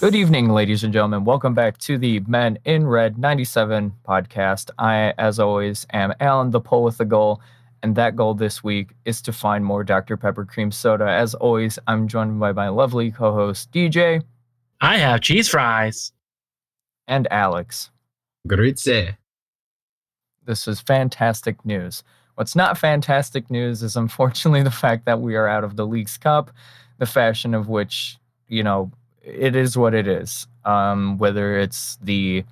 Good evening, ladies and gentlemen. Welcome back to the Men in Red 97 podcast. I, as always, am Alan, the pole with the goal, and that goal this week is to find more Dr. Pepper cream soda. As always, I'm joined by my lovely co-host DJ I have cheese fries. and Alex. Grüezi. This is fantastic news. What's not fantastic news is unfortunately the fact that we are out of the Leagues Cup, the fashion of which, it is what it is. Whether it's the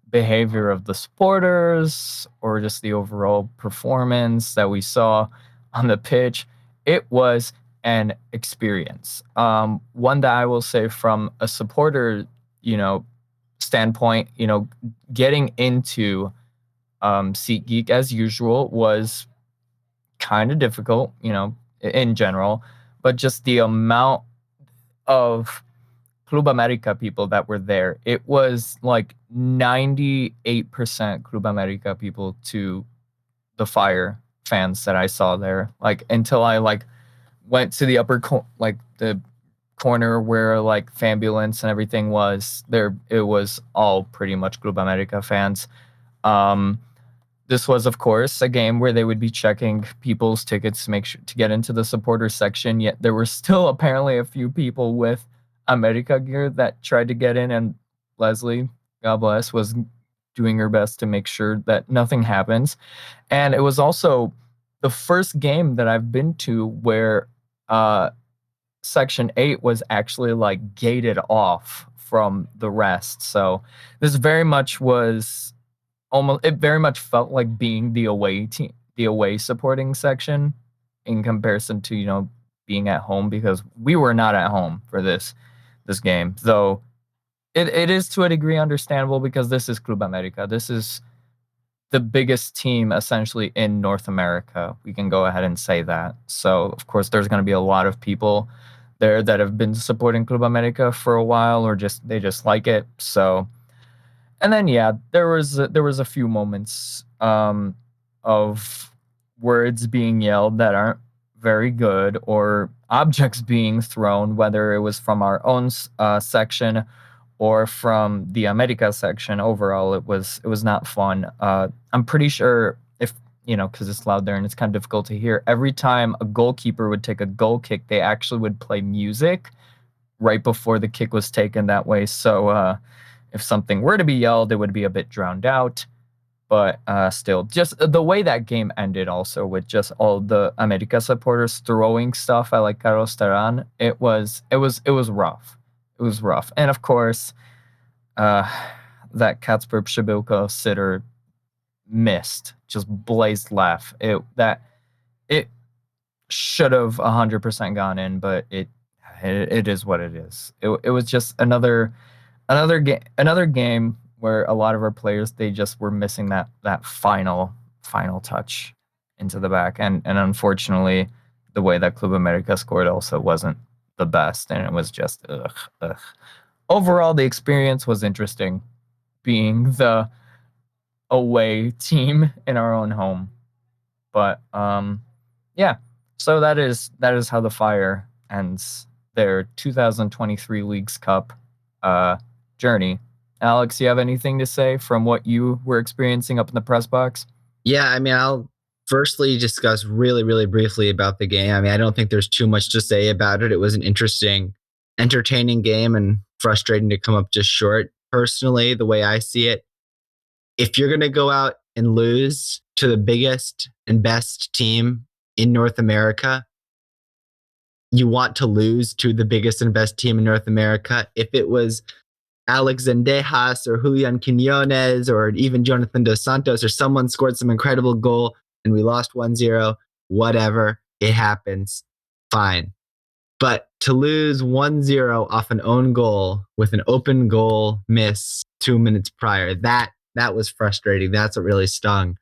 behavior of the supporters or just the overall performance that we saw on the pitch, it was an experience. One that I will say from a supporter, standpoint, getting into SeatGeek as usual was kind of difficult, in general, but just the amount of Club America people that were there, it was like 98% Club America people to the Fire fans that I saw there. Like until I went to the the corner where Fambulance and everything was there, it was all pretty much Club America fans. This was, of course, a game where they would be checking people's tickets to make sure to get into the supporter section. Yet there were still apparently a few people with America gear that tried to get in, and Leslie, God bless, was doing her best to make sure that nothing happens. And it was also the first game that I've been to where Section 8 was actually gated off from the rest. So this very much was it very much felt like being the away team, the away supporting section in comparison to, being at home, because we were not at home for this game. Though it is to a degree understandable because this is Club America. This is the biggest team essentially in North America. We can go ahead and say that. So of course there's going to be a lot of people there that have been supporting Club America for a while, or they just like it. So, and then there was a few moments of words being yelled that aren't very good, or objects being thrown, whether it was from our own section or from the America section. Overall, it was not fun. I'm pretty sure if, because it's loud there and it's kind of difficult to hear, every time a goalkeeper would take a goal kick, they actually would play music right before the kick was taken that way. So if something were to be yelled, it would be a bit drowned out. But still, just the way that game ended also, with just all the America supporters throwing stuff at Carlos Taran, it was rough. It was rough. And of course, that Kacper Przybyłko sitter missed, just blazed left. It should have 100% gone in, but it is what it is. It was just another game where a lot of our players, they just were missing that final touch into the back, and unfortunately, the way that Club America scored also wasn't the best, and it was just ugh. Overall, the experience was interesting, being the away team in our own home. But so that is how the Fire ends their 2023 Leagues Cup journey. Alex, you have anything to say from what you were experiencing up in the press box? Yeah, I mean, I'll firstly discuss really, really briefly about the game. I mean, I don't think there's too much to say about it. It was an interesting, entertaining game and frustrating to come up just short. Personally, the way I see it, if you're going to go out and lose to the biggest and best team in North America, you want to lose to the biggest and best team in North America. If it was Alex Zendejas or Julian Quinones or even Jonathan Dos Santos, or someone scored some incredible goal and we lost 1-0, whatever, it happens, fine. But to lose 1-0 off an own goal with an open goal miss 2 minutes prior, that was frustrating. That's what really stung.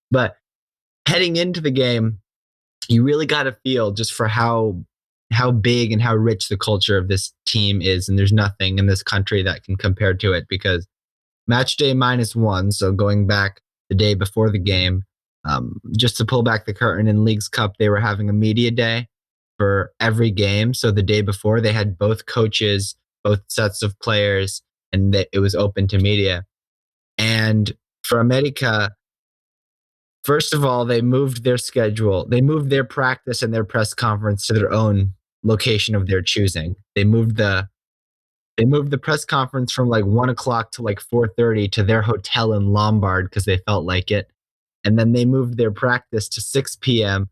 But heading into the game, you really got to feel just for how big and how rich the culture of this team is. And there's nothing in this country that can compare to it, because match day -1, so going back the day before the game, just to pull back the curtain, in Leagues Cup, they were having a media day for every game. So the day before, they had both coaches both sets of players, and that it was open to media. And for America, first of all, they moved their schedule. They moved their practice and their press conference to their own location of their choosing. They moved the press conference from like 1 o'clock to like 4:30 to their hotel in Lombard because they felt like it. And then they moved their practice to 6 p.m.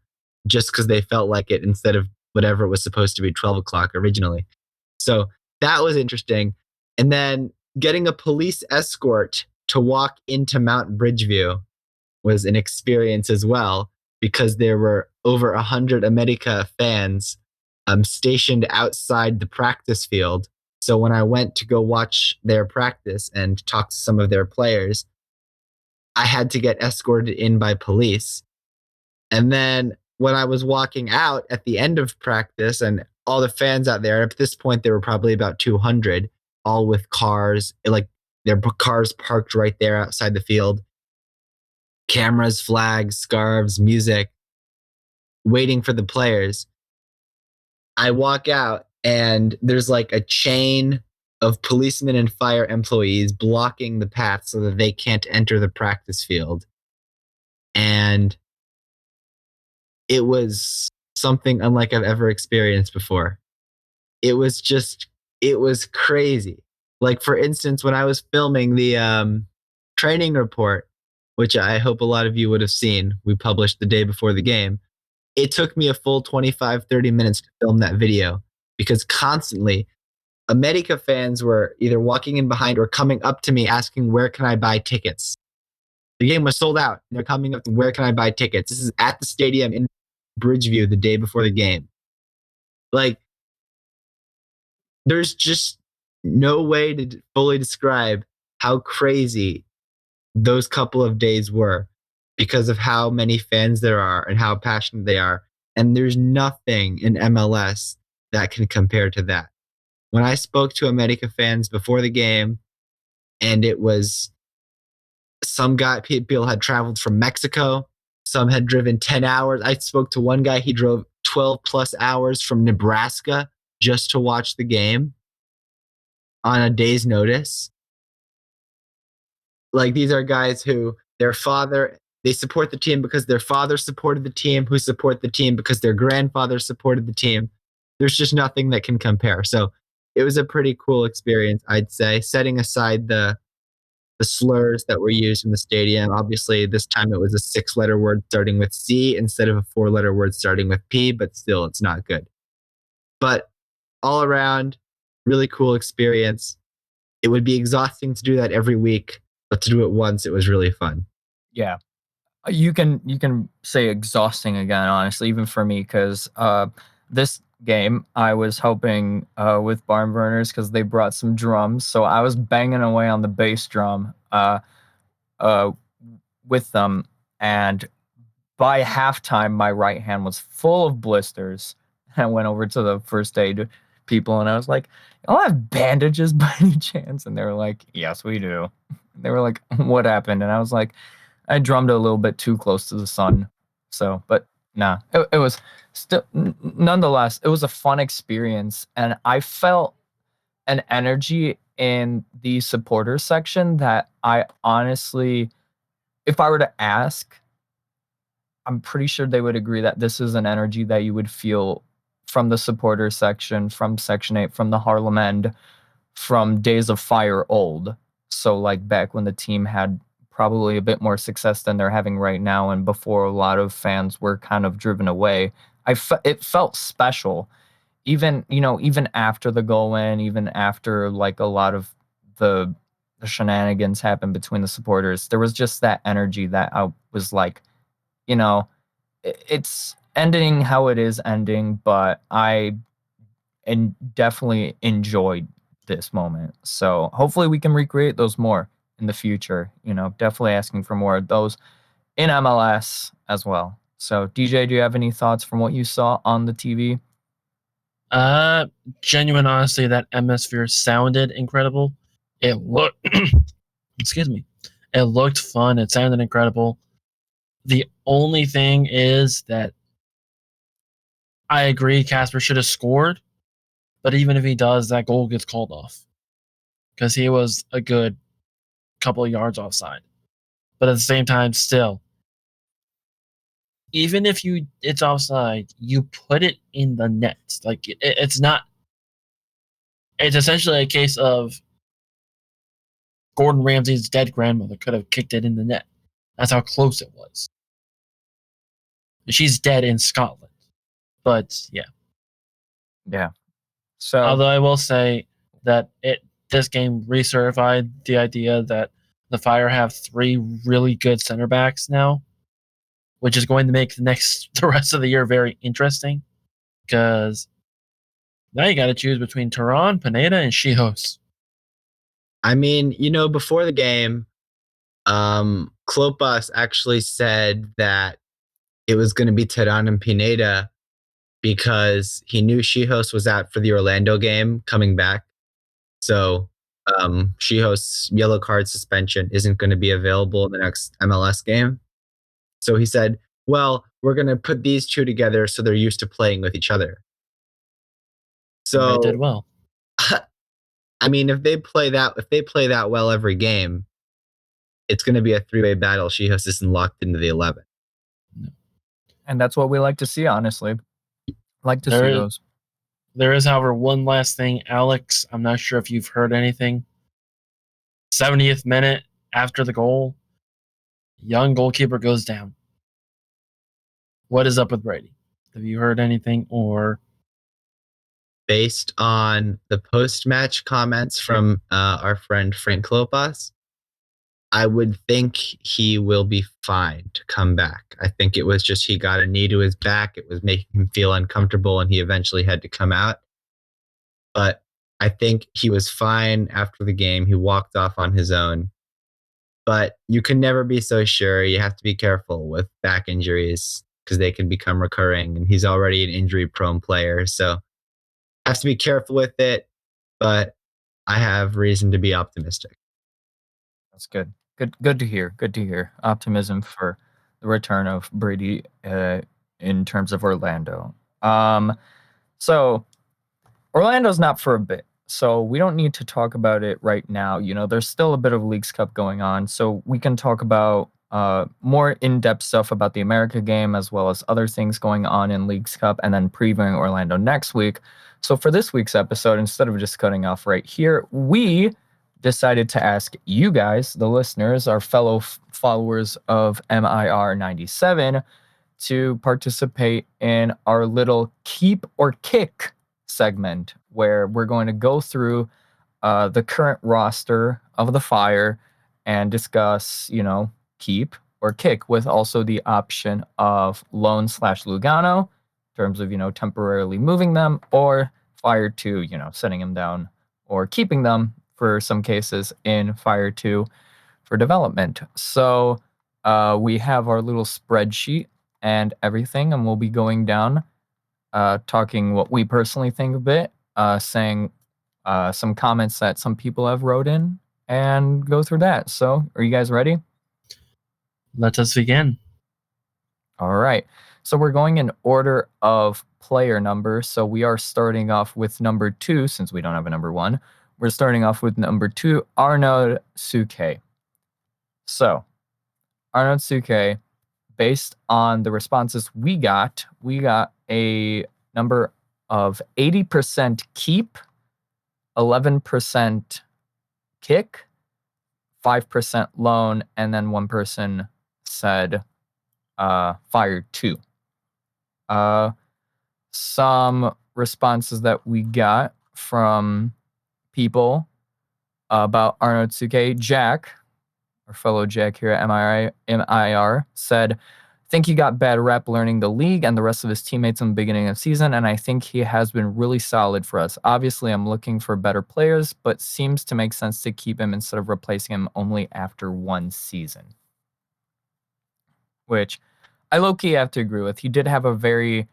just because they felt like it instead of whatever it was supposed to be 12 o'clock originally. So that was interesting. And then getting a police escort to walk into Mount Bridgeview was an experience as well, because there were over 100 America fans stationed outside the practice field. So when I went to go watch their practice and talk to some of their players, I had to get escorted in by police. And then when I was walking out at the end of practice and all the fans out there, at this point, there were probably about 200, all with cars, like their cars parked right there outside the field, cameras, flags, scarves, music, waiting for the players. I walk out and there's like a chain of policemen and fire employees blocking the path so that they can't enter the practice field. And it was something unlike I've ever experienced before. It was crazy. Like, for instance, when I was filming the training report, which I hope a lot of you would have seen, we published the day before the game. It took me a full 25, 30 minutes to film that video because constantly America fans were either walking in behind or coming up to me asking, where can I buy tickets? The game was sold out. They're coming up to, where can I buy tickets? This is at the stadium in Bridgeview the day before the game. Like, there's just no way to fully describe how crazy those couple of days were because of how many fans there are and how passionate they are. And there's nothing in MLS that can compare to that. When I spoke to America fans before the game, and it was people had traveled from Mexico, some had driven 10 hours. I spoke to one guy, he drove 12 plus hours from Nebraska just to watch the game on a day's notice. Like, these are guys who they support the team because their father supported the team, who support the team because their grandfather supported the team. There's just nothing that can compare. So it was a pretty cool experience, I'd say, setting aside the slurs that were used in the stadium. Obviously, this time it was a 6-letter word starting with C instead of a 4-letter word starting with P, but still, it's not good. But all around, really cool experience. It would be exhausting to do that every week, but to do it once, it was really fun. Yeah. You can say exhausting again, honestly, even for me, because this game I was hoping with barn burners because they brought some drums, so I was banging away on the bass drum with them, and by halftime my right hand was full of blisters. I went over to the first aid people and I was like, "Y'all have bandages by any chance?" And they were like, "Yes, we do." They were like, "What happened?" And I was like, I drummed a little bit too close to the sun. So, but nah, it was still, nonetheless, it was a fun experience. And I felt an energy in the supporter section that I honestly, if I were to ask, I'm pretty sure they would agree that this is an energy that you would feel from the supporter section, from Section 8, from the Harlem End, from Days of Fire old. So, like, back when the team had probably a bit more success than they're having right now, and before a lot of fans were kind of driven away, it felt special. Even after the goal win, even after like a lot of the shenanigans happened between the supporters, there was just that energy that I was like, it's ending how it is ending, but I definitely enjoyed this moment. So hopefully we can recreate those more in the future. Definitely asking for more of those in MLS as well. So DJ, do you have any thoughts from what you saw on the TV? Genuine honesty, that atmosphere sounded incredible. It looked, excuse me, it looked fun. It sounded incredible. The only thing is that I agree Casper should have scored, But even if he does, that goal gets called off because he was a good couple of yards offside. But at the same time, still, even if it's offside, you put it in the net. Like it's not. It's essentially a case of Gordon Ramsay's dead grandmother could have kicked it in the net. That's how close it was. She's dead in Scotland, but yeah. Yeah. So Although I will say that this game recertified the idea that the Fire have 3 really good center backs now, which is going to make the rest of the year very interesting. Because now you got to choose between Tehran, Pineda, and Shihos. I mean, before the game, Klopas actually said that it was going to be Tehran and Pineda because he knew Shihos was out for the Orlando game coming back. So Shihos' yellow card suspension isn't going to be available in the next MLS game. So he said, well, we're going to put these two together so they're used to playing with each other. So They did well. I mean, if they play that well every game, it's going to be a 3-way battle. Shihos isn't locked into the 11. And that's what we like to see, honestly. Like to see those. There is, however, one last thing. Alex, I'm not sure if you've heard anything. 70th minute after the goal, young goalkeeper goes down. What is up with Brady? Have you heard anything or... Based on the post-match comments from our friend Frank Klopas, I would think he will be fine to come back. I think it was just he got a knee to his back. It was making him feel uncomfortable, and he eventually had to come out. But I think he was fine after the game. He walked off on his own. But you can never be so sure. You have to be careful with back injuries because they can become recurring, and he's already an injury-prone player. So have to be careful with it, but I have reason to be optimistic. That's good. Good to hear. Good to hear. Optimism for the return of Brady in terms of Orlando. So Orlando's not for a bit, so we don't need to talk about it right now. There's still a bit of Leagues Cup going on, so we can talk about more in-depth stuff about the America game as well as other things going on in Leagues Cup, and then previewing Orlando next week. So for this week's episode, instead of just cutting off right here, we decided to ask you guys, the listeners, our fellow followers of MIR97, to participate in our little Keep or Kick segment, where we're going to go through the current roster of the Fire and discuss, keep or kick, with also the option of loan / Lugano, in terms of, temporarily moving them, or Fire 2, setting them down, or keeping them for some cases in Fire 2 for development. So we have our little spreadsheet and everything, and we'll be going down, talking what we personally think of it, saying some comments that some people have wrote in, and go through that. So are you guys ready? Let us begin. All right. So we're going in order of player number. So we are starting off with number 2, since we don't have a number 1. We're starting off with number 2, Arnaud Suke. So Arnaud Suke, based on the responses we got a number of 80% keep, 11% kick, 5% loan, and then one person said Fire 2. Some responses that we got from people about Arnaud Suke. Jack, our fellow Jack here at MIR, said, think he got bad rep learning the league and the rest of his teammates in the beginning of the season, and I think he has been really solid for us. Obviously, I'm looking for better players, but seems to make sense to keep him instead of replacing him only after one season. Which I low-key have to agree with. He did have a very,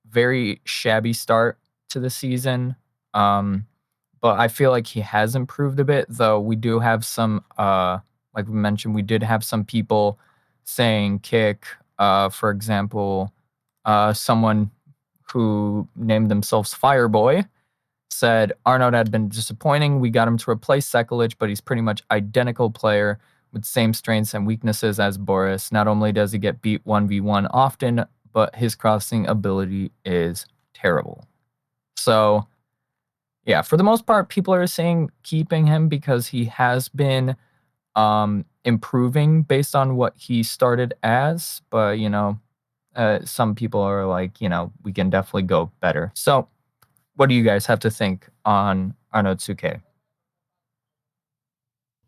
very shabby start to the season, but I feel like he has improved a bit, though we do have some, like we mentioned, we did have some people saying kick. For example, someone who named themselves Fireboy said Arnold had been disappointing. We got him to replace Sekulic, but he's pretty much identical player with same strengths and weaknesses as Boris. Not only does he get beat 1v1 often, but his crossing ability is terrible. So, yeah, for the most part, people are saying keeping him because he has been improving based on what he started as. But, some people are like, we can definitely go better. So, what do you guys have to think on Arnotsuke?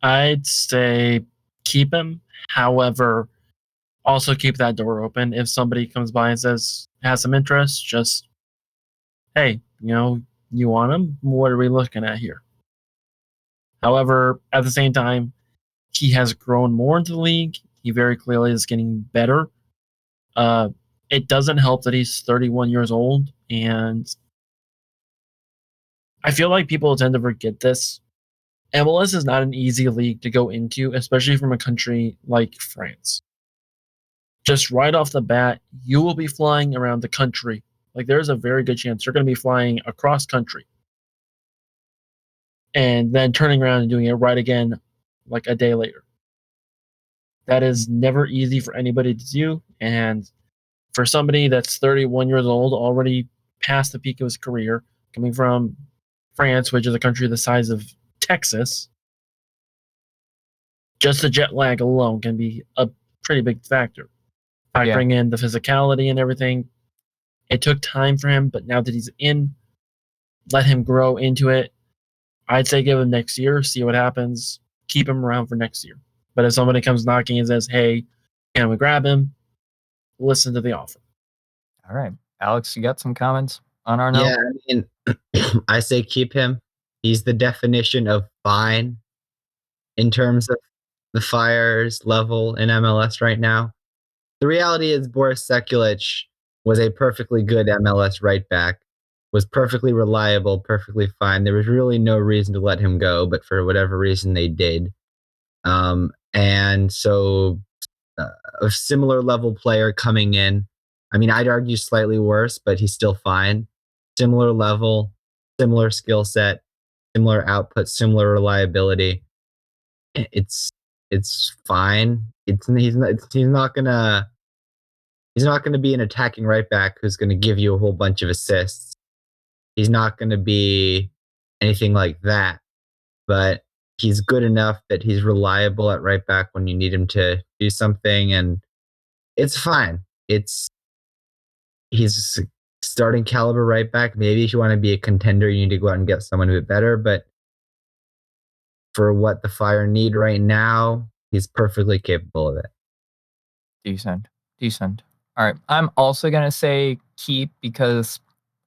I'd say keep him. However, also keep that door open. If somebody comes by and has some interest, just, hey, you want him? What are we looking at here? However, at the same time, he has grown more into the league. He very clearly is getting better. It doesn't help that he's 31 years old, and I feel like people tend to forget this. MLS is not an easy league to go into, especially from a country like France. Just right off the bat, you will be flying around the country. Like, there's a very good chance you're going to be flying across country and then turning around and doing it right again like a day later. That is never easy for anybody to do. And for somebody that's 31 years old, already past the peak of his career, coming from France, which is a country the size of Texas, just the jet lag alone can be a pretty big factor. Factoring in the physicality and everything, it took time for him, but now that he's in, let him grow into it. I'd say give him next year, see what happens, keep him around for next year. But if somebody comes knocking and says, hey, can we grab him? Listen to the offer. All right. Alex, you got some comments on Arno? Yeah, I mean, I say keep him. He's the definition of fine in terms of the Fire's level in MLS right now. The reality is Boris Sekulic was a perfectly good MLS right back, was perfectly reliable, perfectly fine. There was really no reason to let him go, but for whatever reason they did. And so a similar level player coming in, I mean, I'd argue slightly worse, but he's still fine. Similar level, similar skill set, similar output, similar reliability. It's fine. He's not gonna be an attacking right back who's gonna give you a whole bunch of assists. He's not gonna be anything like that, but he's good enough that he's reliable at right back when you need him to do something, and it's fine. He's starting caliber right back. Maybe if you want to be a contender, you need to go out and get someone a bit better, but for what the Fire need right now, he's perfectly capable of it. Decent. All right. I'm also going to say keep because,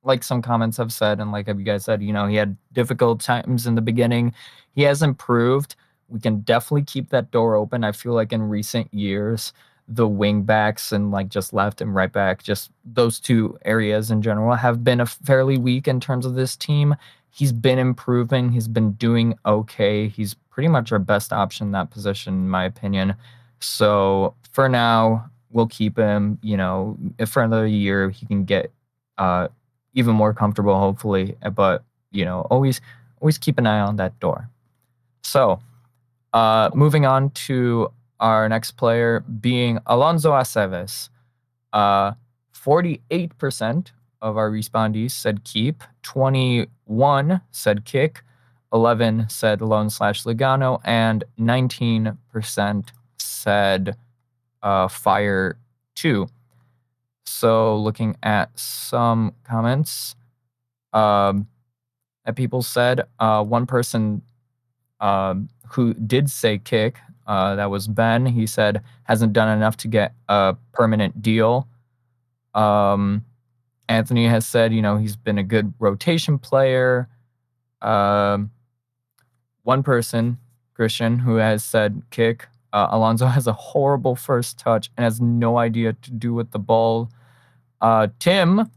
like some comments have said, and like you guys said, he had difficult times in the beginning. He has improved. We can definitely keep that door open. I feel like in recent years, the wing backs and like just left and right back, just those two areas in general have been fairly weak in terms of this team. He's been improving. He's been doing okay. He's pretty much our best option in that position, in my opinion. So for now, we'll keep him. If for another year he can get even more comfortable, hopefully. But always keep an eye on that door. So moving on to our next player being Alonso Aceves. 48% of our respondees said keep, 21 said kick, 11 said loan/Lugano, and 19% said fire 2. So looking at some comments that people said, one person who did say kick, that was Ben. He said hasn't done enough to get a permanent deal. Anthony has said, he's been a good rotation player. One person, Christian, who has said kick. Alonso has a horrible first touch and has no idea what to do with the ball. Tim,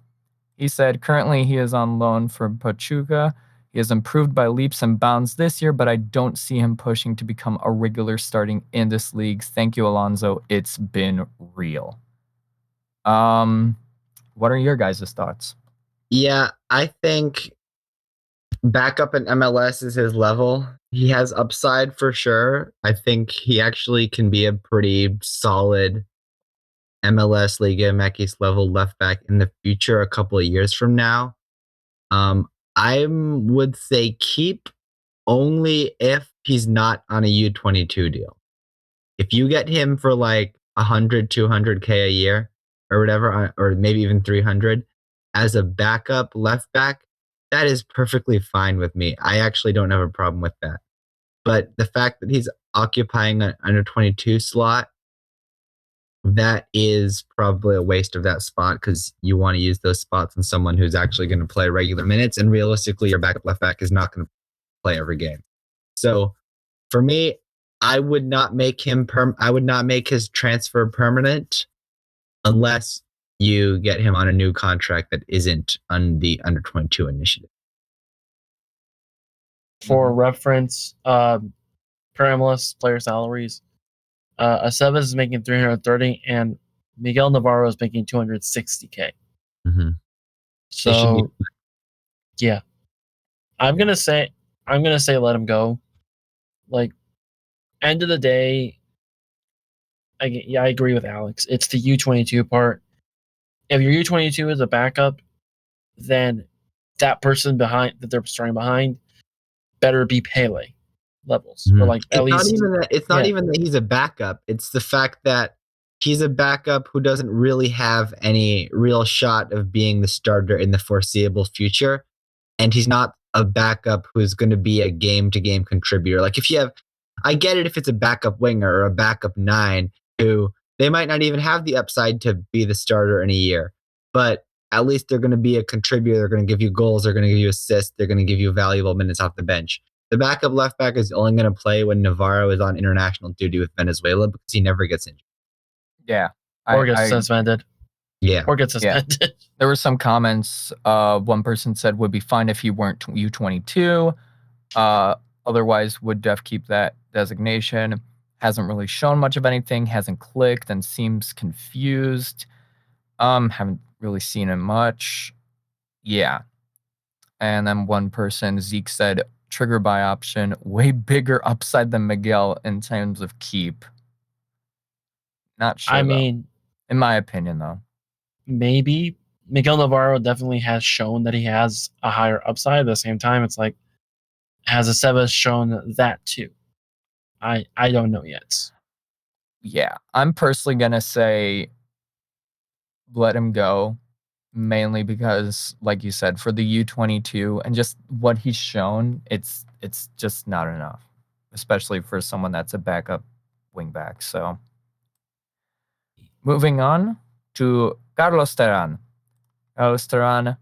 he said currently he is on loan for Pachuca. He has improved by leaps and bounds this year, but I don't see him pushing to become a regular starting in this league. Thank you, Alonso. It's been real. What are your guys' thoughts? Yeah, I think backup in MLS is his level. He has upside for sure. I think he actually can be a pretty solid MLS Liga MX level left back in the future, a couple of years from now. I would say keep only if he's not on a U22 deal. If you get him for like 100, 200K a year or whatever, or maybe even 300 as a backup left back, that is perfectly fine with me. I actually don't have a problem with that. But the fact that he's occupying an under 22 slot, that is probably a waste of that spot because you want to use those spots on someone who's actually going to play regular minutes. And realistically, your backup left back is not going to play every game. So for me, I would not make his transfer permanent unless you get him on a new contract that isn't on the under 22 initiative. For reference, per MLS player salaries, Aceves is making 330 and Miguel Navarro is making 260K. Mm-hmm. So yeah, I'm gonna say let him go. Like, end of the day, I agree with Alex. It's the U22 part. If your U22 is a backup, then that person behind that they're starting behind better be Pele levels, or like at least. It's not even that he's a backup. It's the fact that he's a backup who doesn't really have any real shot of being the starter in the foreseeable future, and he's not a backup who's going to be a game-to-game contributor. Like if you have, I get it if it's a backup winger or a backup 9 who they might not even have the upside to be the starter in a year, but at least they're going to be a contributor. They're going to give you goals. They're going to give you assists. They're going to give you valuable minutes off the bench. The backup left back is only going to play when Navarro is on international duty with Venezuela because he never gets injured. Yeah. Or gets suspended. Yeah. Or gets suspended. Yeah. There were some comments. One person said would be fine if he weren't U22. Otherwise, would def keep that designation. Hasn't really shown much of anything. Hasn't clicked and seems confused. Haven't really seen him much. Yeah. And then one person, Zeke, said trigger buy option, way bigger upside than Miguel in terms of keep. Not sure. I mean, in my opinion, though, maybe Miguel Navarro definitely has shown that he has a higher upside. At the same time, it's like, has Aceves shown that too? I don't know yet. Yeah, I'm personally gonna say let him go, mainly because, like you said, for the U22 and just what he's shown, it's just not enough, especially for someone that's a backup wingback. So, moving on to Carlos Terán. Carlos Terán,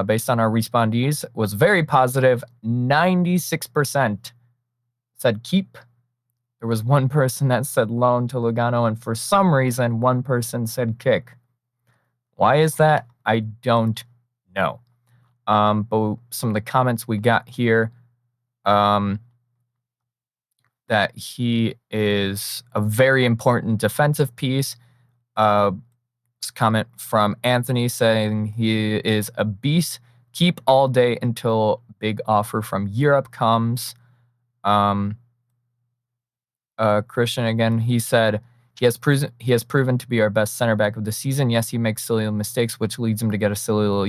based on our respondees, was very positive. 96% said keep. There was one person that said loan to Lugano, and for some reason, one person said kick. Why is that? I don't know. But some of the comments we got here, that he is a very important defensive piece. Comment from Anthony saying he is a beast. Keep all day until big offer from Europe comes. Christian again, he said he has proven to be our best center back of the season. Yes, he makes silly mistakes, which leads him to get a silly little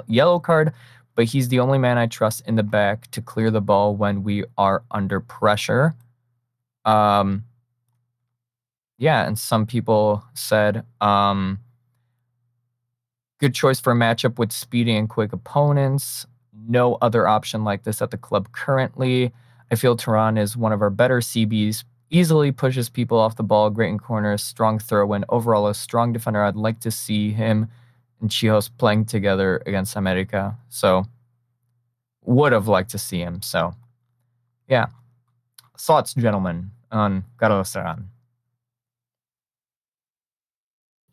yellow card, but he's the only man I trust in the back to clear the ball when we are under pressure. Yeah, and some people said good choice for a matchup with speedy and quick opponents. No other option like this at the club currently. I feel Terán is one of our better CBs. Easily pushes people off the ball, great in corners, strong throw-in. Overall, a strong defender. I'd like to see him and Chihos playing together against America. So, would have liked to see him. So, yeah. Thoughts, gentlemen, on Carlos Terán?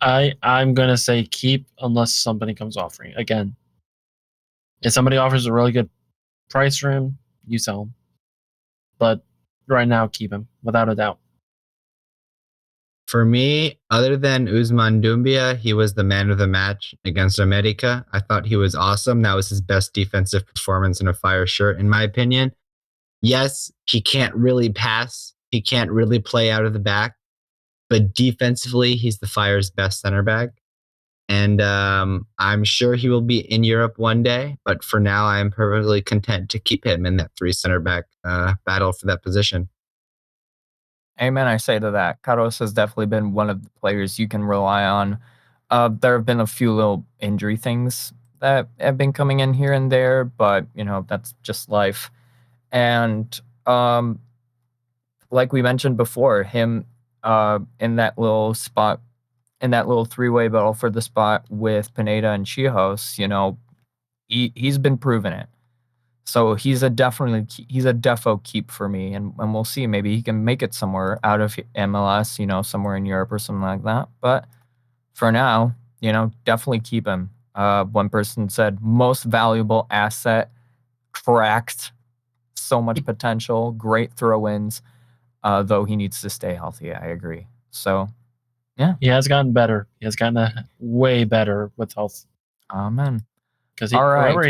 I'm going to say keep unless somebody comes offering. Again, if somebody offers a really good price for him, you sell him. But right now, keep him, without a doubt. For me, other than Usman Doumbia, he was the man of the match against America. I thought he was awesome. That was his best defensive performance in a Fire shirt, in my opinion. Yes, he can't really pass. He can't really play out of the back. But defensively, he's the Fire's best center back. And I'm sure he will be in Europe one day. But for now, I am perfectly content to keep him in that three center back battle for that position. Amen, I say to that. Carlos has definitely been one of the players you can rely on. There have been a few little injury things that have been coming in here and there, but that's just life. And like we mentioned before, him in that little spot, in that little three-way battle for the spot with Pineda and Chihos, he's been proving it. So he's a defo keep for me, and we'll see. Maybe he can make it somewhere out of MLS, somewhere in Europe or something like that. But for now, definitely keep him. One person said most valuable asset, cracked, so much potential, great throw-ins. Though he needs to stay healthy, I agree. So, yeah, He has gotten better. He has gotten way better with health. amen. Because All right. remember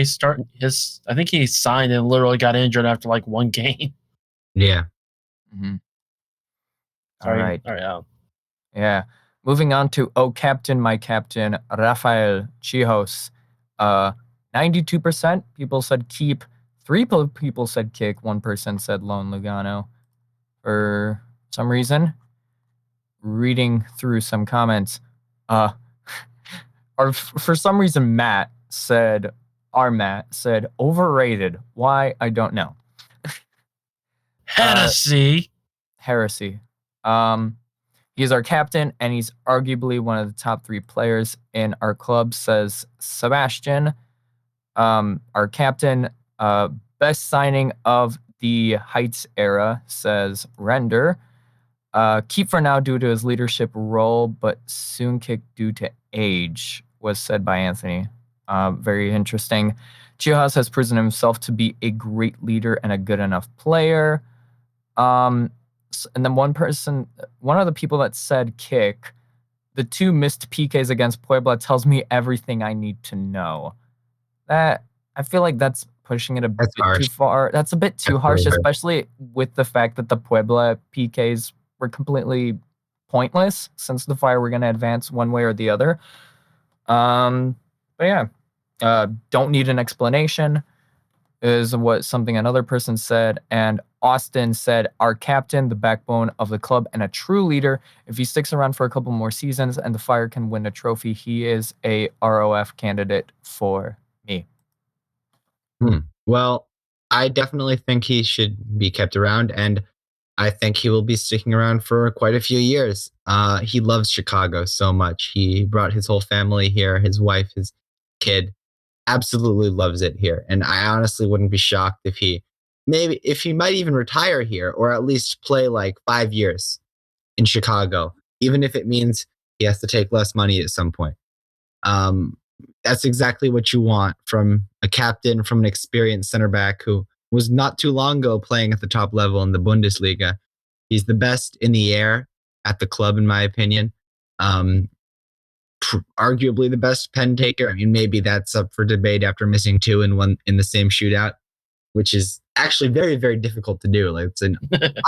I think he signed and literally got injured after like one game. Yeah. Mm-hmm. Sorry. All right. All right. Yeah. Moving on to Captain, my captain, Rafael Chihos. 92% people said keep. 3 people said kick. 1 person said loan Lugano. For some reason, reading through some comments, or for some reason, our Matt said overrated. Why? I don't know. Heresy. He's our captain, and he's arguably one of the top 3 players in our club, says Sebastian. Our captain, best signing of the Heights era, says Render. Keep for now due to his leadership role, but soon kick due to age, was said by Anthony. Very interesting. Chihas has proven himself to be a great leader and a good enough player. And then one of the people that said kick, the 2 missed PKs against Puebla tells me everything I need to know. That I feel like that's pushing it a bit too far. That's a bit too harsh, especially with the fact that the Puebla PKs were completely pointless since the Fire were going to advance one way or the other. But yeah, don't need an explanation is what something another person said. And Austin said, our captain, the backbone of the club and a true leader. If he sticks around for a couple more seasons and the Fire can win a trophy, he is a ROF candidate for me. Well, I definitely think he should be kept around, and I think he will be sticking around for quite a few years. He loves Chicago so much. He brought his whole family here, his wife, his kid. Absolutely loves it here. And I honestly wouldn't be shocked if he might even retire here, or at least play like 5 years in Chicago, even if it means he has to take less money at some point. That's exactly what you want from a captain, from an experienced center back who was not too long ago playing at the top level in the Bundesliga. He's the best in the air at the club, in my opinion. Arguably the best pen taker. I mean, maybe that's up for debate after missing 2 in the same shootout, which is actually very, very difficult to do. Like, it's an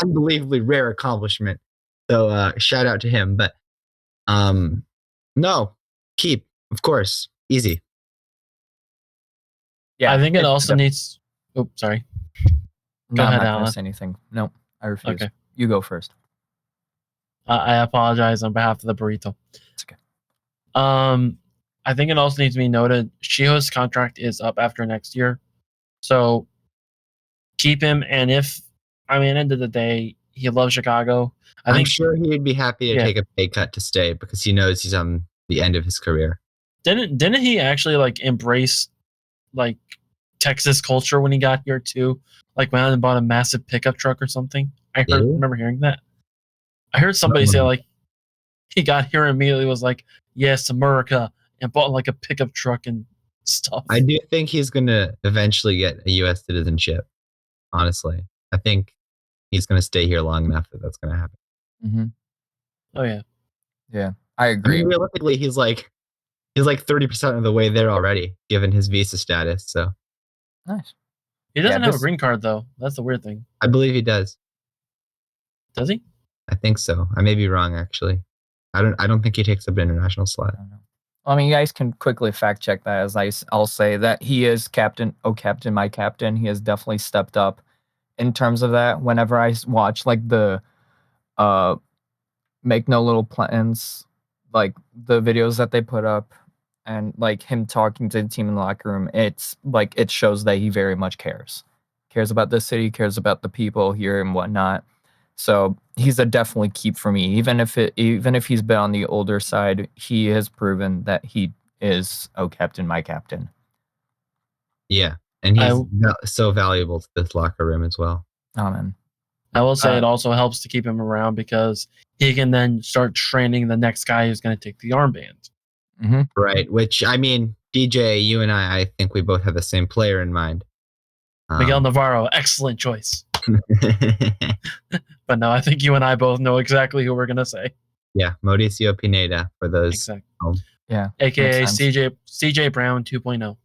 unbelievably rare accomplishment. So shout out to him. But no, keep, of course, easy. Yeah, I think it also needs. Oh, sorry. Go ahead, Alan. I'm not going to say anything. No, I refuse. Okay. You go first. I apologize on behalf of the burrito. It's okay. I think it also needs to be noted, Shiho's contract is up after next year. So keep him, and at the end of the day, he loves Chicago. I'm sure he'd be happy to take a pay cut to stay because he knows he's on the end of his career. Didn't he actually like embrace like Texas culture when he got here too? Like went out and bought a massive pickup truck or something. I remember hearing that. I heard somebody say like he got here and immediately was like, yes, America, and bought like a pickup truck and stuff. I do think he's going to eventually get a U.S. citizenship, honestly. I think he's going to stay here long enough that that's going to happen. Mm-hmm. Oh, yeah. I I agree. mean, realistically, he's like 30% of the way there already, given his visa status. So Nice. He doesn't have a this- green card though. That's the weird thing. I believe he does. Does he? I think so. I may be wrong, actually. I don't think he takes up an international slot. I don't know. I mean, you guys can quickly fact check that as I'll say that he is captain. Oh, captain, my captain. He has definitely stepped up in terms of that. Whenever I watch like the make no little plans, like the videos that they put up, and like him talking to the team in the locker room, it's like it shows that he very much cares about the city, cares about the people here and whatnot. So he's a definitely keep for me. Even if he's been on the older side, he has proven that he is captain, my captain. Yeah, and he's so valuable to this locker room as well. Oh man. I will say it also helps to keep him around because he can then start training the next guy who's going to take the armband. Mm-hmm. Right. Which, I mean, DJ, you and I think we both have the same player in mind. Miguel Navarro, excellent choice. But no, I think you and I both know exactly who we're going to say. Yeah, Mauricio Pineda for those. Exactly. Yeah. AKA CJ Brown 2.0.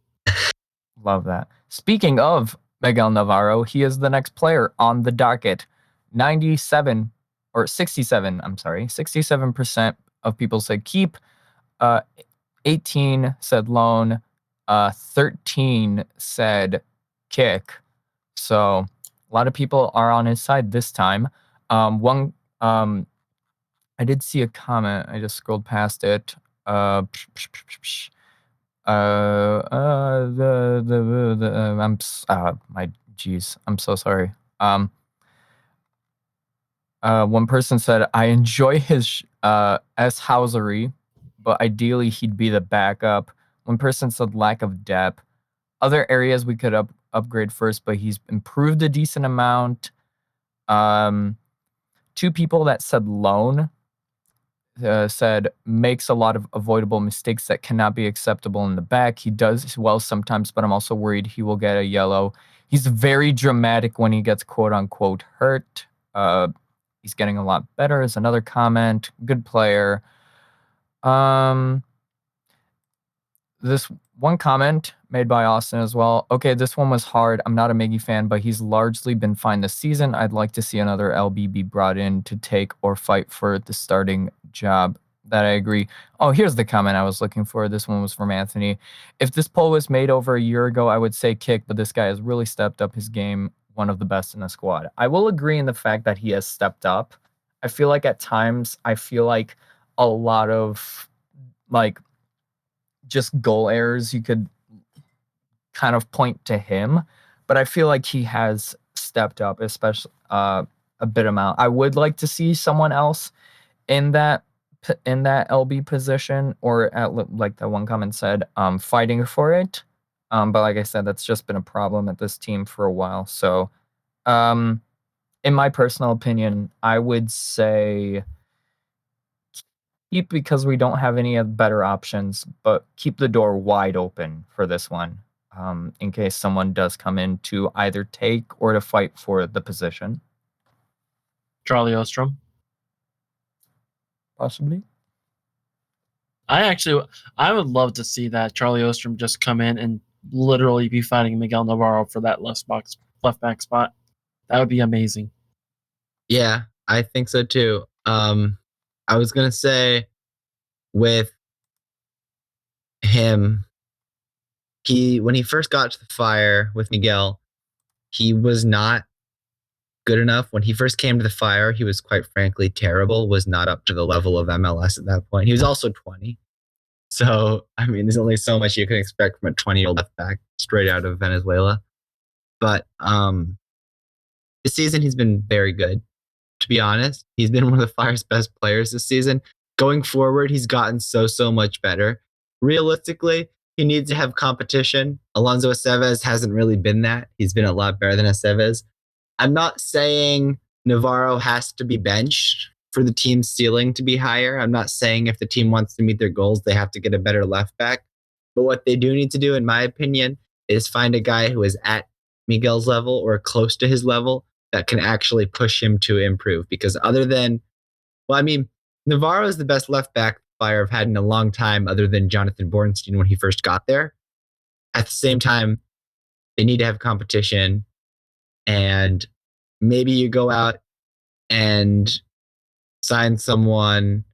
Love that. Speaking of Miguel Navarro, he is the next player on the docket. 67 or 67, I'm sorry, 67% of people said keep, 18 said loan, 13 said kick. So a lot of people are on his side this time. I did see a comment. I just scrolled past it. I'm I'm so sorry. One person said, I enjoy his S-housery, but ideally he'd be the backup. One person said lack of depth. Other areas we could upgrade first, but he's improved a decent amount. Two people that said loan said makes a lot of avoidable mistakes that cannot be acceptable in the back. He does well sometimes, but I'm also worried he will get a yellow. He's very dramatic when he gets quote unquote hurt. He's getting a lot better is another comment. Good player. This one comment made by Austin as well. Okay, this one was hard. I'm not a Miggy fan, but he's largely been fine this season. I'd like to see another LB be brought in to take or fight for the starting job. That I agree. Oh, here's the comment I was looking for. This one was from Anthony. If this poll was made over a year ago, I would say kick, but this guy has really stepped up his game. One of the best in the squad. I will agree in the fact that he has stepped up. I feel like at times, a lot of like just goal errors you could kind of point to him, but I feel like he has stepped up, especially a bit amount. I would like to see someone else in that LB position, or at like that one comment said, fighting for it. But like I said, that's just been a problem at this team for a while. So, in my personal opinion, I would say keep because we don't have any better options, but keep the door wide open for this one, in case someone does come in to either take or to fight for the position. Charlie Ostrom. Possibly. I would love to see that Charlie Ostrom just come in and literally be fighting Miguel Navarro for that left back spot. That would be amazing. Yeah, I think so too. I was gonna say with him, when he first got to the Fire with Miguel, he was not good enough. When he first came to the Fire, he was quite frankly terrible, was not up to the level of MLS at that point. He was also 20. So, I mean, there's only so much you can expect from a 20-year-old left back straight out of Venezuela. But this season, he's been very good, to be honest. He's been one of the Fire's best players this season. Going forward, he's gotten so much better. Realistically, he needs to have competition. Alonso Aceves hasn't really been that. He's been a lot better than Aceves. I'm not saying Navarro has to be benched for the team's ceiling to be higher. I'm not saying if the team wants to meet their goals, they have to get a better left back. But what they do need to do, in my opinion, is find a guy who is at Miguel's level or close to his level that can actually push him to improve. Because other than, well, I mean, Navarro is the best left back Fire have had in a long time, other than Jonathan Bornstein when he first got there. At the same time, they need to have competition, and maybe you go out and sign someone.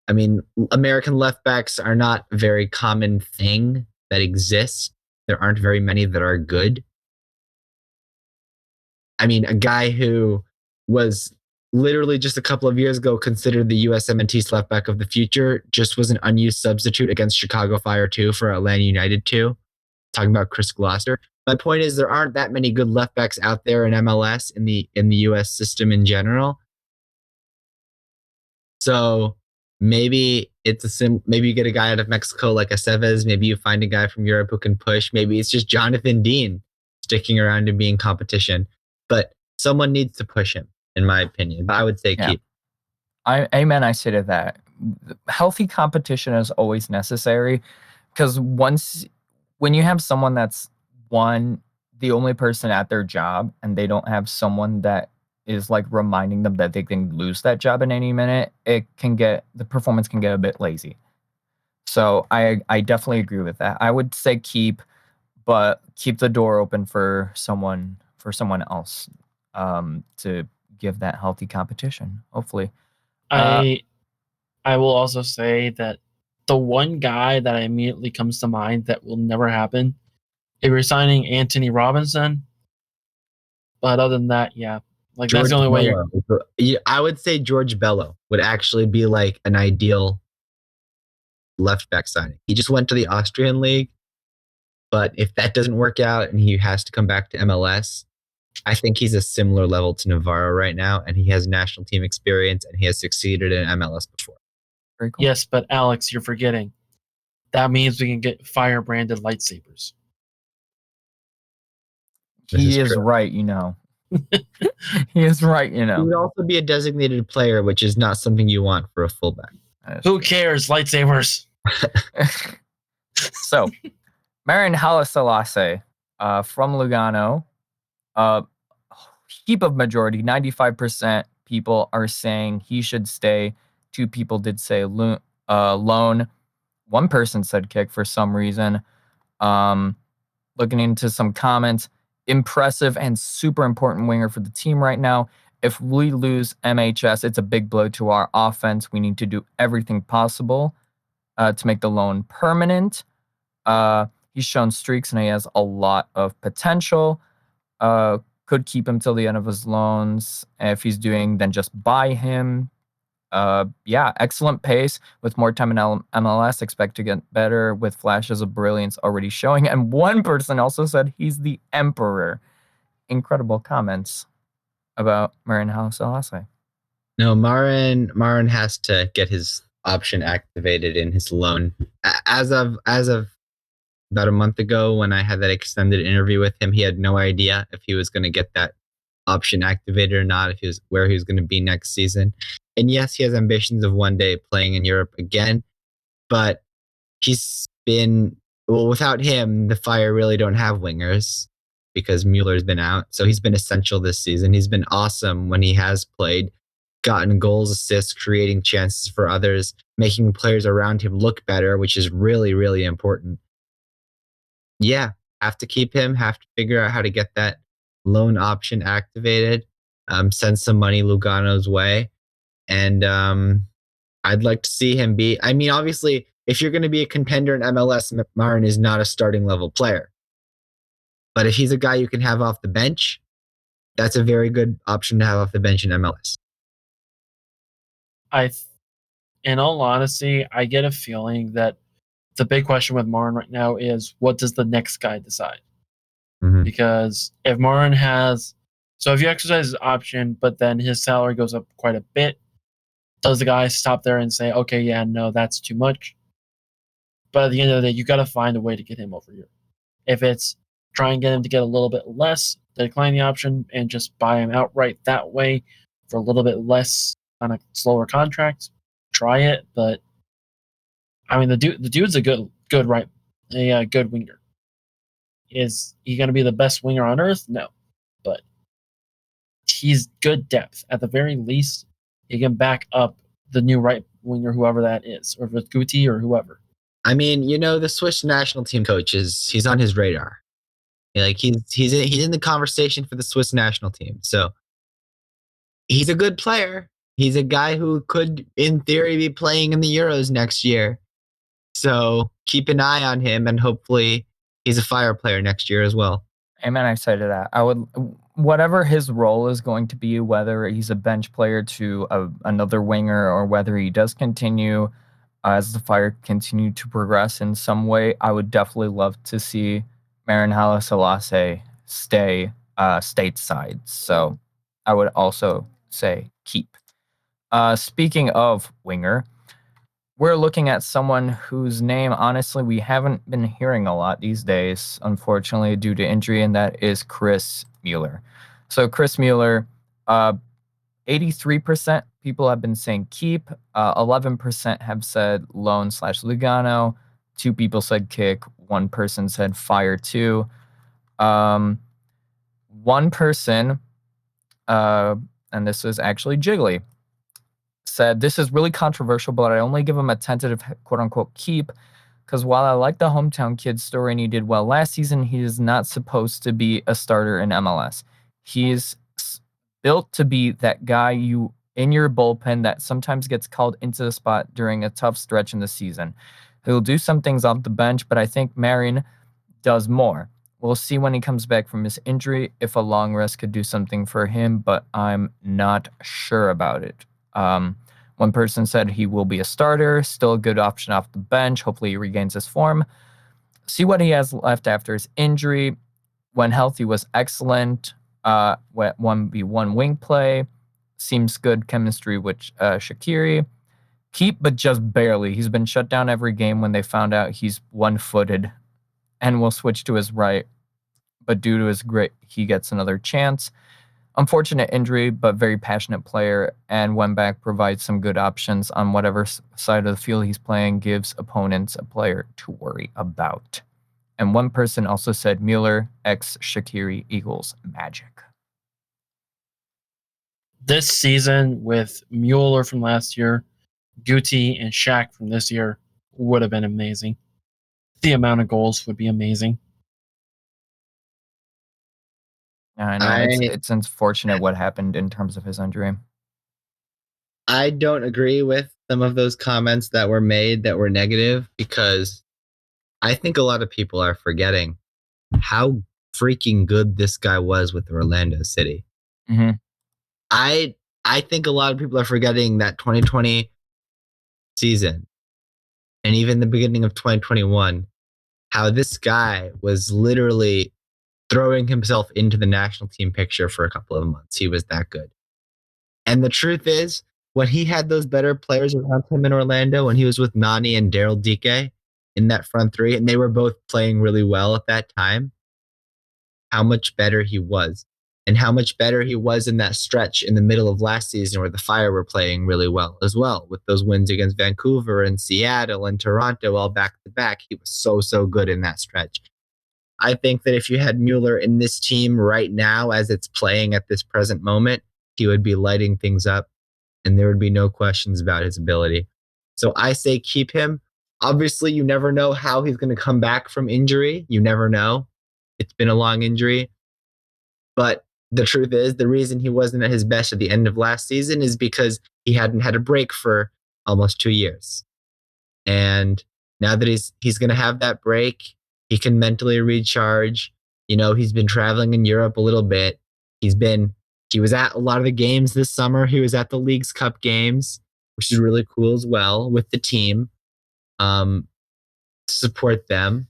I mean, American left backs are not a very common thing that exists. There aren't very many that are good. I mean, a guy who was literally just a couple of years ago considered the USMNT's left back of the future just was an unused substitute against Chicago Fire 2 for Atlanta United 2. Talking about Chris Gloucester. My point is there aren't that many good left backs out there in MLS in the US system in general. So maybe maybe you get a guy out of Mexico like Aceves. Maybe you find a guy from Europe who can push. Maybe it's just Jonathan Dean sticking around and being competition. But someone needs to push him, in my opinion. But I would say keep. Amen. I say to that. Healthy competition is always necessary because when you have someone that's the only person at their job and they don't have someone that is like reminding them that they can lose that job in any minute, the performance can get a bit lazy. So I definitely agree with that. I would say keep, but keep the door open for someone else to give that healthy competition, hopefully. I will also say that the one guy that immediately comes to mind that will never happen is resigning Anthony Robinson. But other than that, yeah. Like George that's the only way Bello. I would say George Bello would actually be like an ideal left back signing. He just went to the Austrian league, but if that doesn't work out and he has to come back to MLS, I think he's a similar level to Navarro right now, and he has national team experience and he has succeeded in MLS before. Very cool. Yes, but Alex, you're forgetting. That means we can get fire branded lightsabers. He is right, you know. He is right, you know. He would also be a designated player, which is not something you want for a fullback. Who cares? Lightsabers. So, Marin Haile-Selassie from Lugano, heap of majority, 95% people are saying he should stay. 2 people did say loan. 1 person said kick for some reason. Looking into some comments, impressive and super important winger for the team right now. If we lose MHS, it's a big blow to our offense. We need to do everything possible to make the loan permanent. He's shown streaks and he has a lot of potential. Could keep him till the end of his loans. If he's doing, then just buy him. Excellent pace with more time in MLS. Expect to get better with flashes of brilliance already showing. And 1 person also said he's the emperor. Incredible comments about Marin Haile-Selassie. No, Marin has to get his option activated in his loan. As of about a month ago, when I had that extended interview with him, he had no idea if he was going to get that option activated or not, where he was going to be next season. And yes, he has ambitions of one day playing in Europe again, but without him, the Fire really don't have wingers because Mueller's been out. So he's been essential this season. He's been awesome when he has played, gotten goals, assists, creating chances for others, making players around him look better, which is really, really important. Yeah, have to keep him, have to figure out how to get that loan option activated, send some money Lugano's way. And I'd like to see him be, I mean, obviously, if you're going to be a contender in MLS, Marin is not a starting level player. But if he's a guy you can have off the bench, that's a very good option to have off the bench in MLS. In all honesty, I get a feeling that the big question with Marin right now is what does the next guy decide? Mm-hmm. Because if Marin if you exercise his option, but then his salary goes up quite a bit, does the guy stop there and say, okay, yeah, no, that's too much? But at the end of the day, you got to find a way to get him over here. If it's try and get him to get a little bit less, decline the option, and just buy him outright that way for a little bit less on a slower contract, try it. But I mean, the dude's a good winger. Is he going to be the best winger on earth? No, but he's good depth. At the very least, he can back up the new right winger, whoever that is, or if it's Guti or whoever. I mean, the Swiss national team coach he's on his radar. Like he's in the conversation for the Swiss national team. So he's a good player. He's a guy who could, in theory, be playing in the Euros next year. So keep an eye on him, and hopefully he's a fire player next year as well. Amen. I say to that. I would, whatever his role is going to be, whether he's a bench player to another winger or whether he does continue as the Fire continue to progress in some way, I would definitely love to see Marin Haile-Selassie stay stateside. So I would also say keep. Speaking of winger, we're looking at someone whose name, honestly, we haven't been hearing a lot these days, unfortunately, due to injury, and that is Chris Mueller. So Chris Mueller, 83% people have been saying keep, 11% have said loan/Lugano, 2 people said kick, 1 person said fire too. 1 person, and this was actually Jiggly, said, this is really controversial, but I only give him a tentative quote-unquote keep because while I like the hometown kid story and he did well last season, he is not supposed to be a starter in MLS. He is built to be that guy you in your bullpen that sometimes gets called into the spot during a tough stretch in the season. He'll do some things off the bench, but I think Marin does more. We'll see when he comes back from his injury if a long rest could do something for him, but I'm not sure about it. 1 person said he will be a starter, still a good option off the bench. Hopefully he regains his form. See what he has left after his injury. When healthy was excellent. 1v1 wing play. Seems good chemistry with Shaqiri. Keep, but just barely. He's been shut down every game when they found out he's one-footed and will switch to his right. But due to his grit, he gets another chance. Unfortunate injury, but very passionate player, and when back provides some good options on whatever side of the field he's playing, gives opponents a player to worry about. And 1 person also said Mueller x Shaqiri equals magic. This season with Mueller from last year, Guti and Shaq from this year would have been amazing. The amount of goals would be amazing. I know it's unfortunate what happened in terms of his injury. I don't agree with some of those comments that were made that were negative because I think a lot of people are forgetting how freaking good this guy was with Orlando City. Mm-hmm. I think a lot of people are forgetting that 2020 season and even the beginning of 2021, how this guy was literally throwing himself into the national team picture for a couple of months. He was that good. And the truth is, when he had those better players around him in Orlando, when he was with Nani and Daryl Dike in that front 3, and they were both playing really well at that time, how much better he was. And how much better he was in that stretch in the middle of last season where the Fire were playing really well as well, with those wins against Vancouver and Seattle and Toronto all back to back. He was so good in that stretch. I think that if you had Mueller in this team right now as it's playing at this present moment, he would be lighting things up and there would be no questions about his ability. So I say keep him. Obviously, you never know how he's going to come back from injury. You never know. It's been a long injury. But the truth is, the reason he wasn't at his best at the end of last season is because he hadn't had a break for almost 2 years. And now that he's going to have that break, he can mentally recharge. He's been traveling in Europe a little bit. He was at a lot of the games this summer. He was at the Leagues Cup games, which is really cool as well with the team. To support them.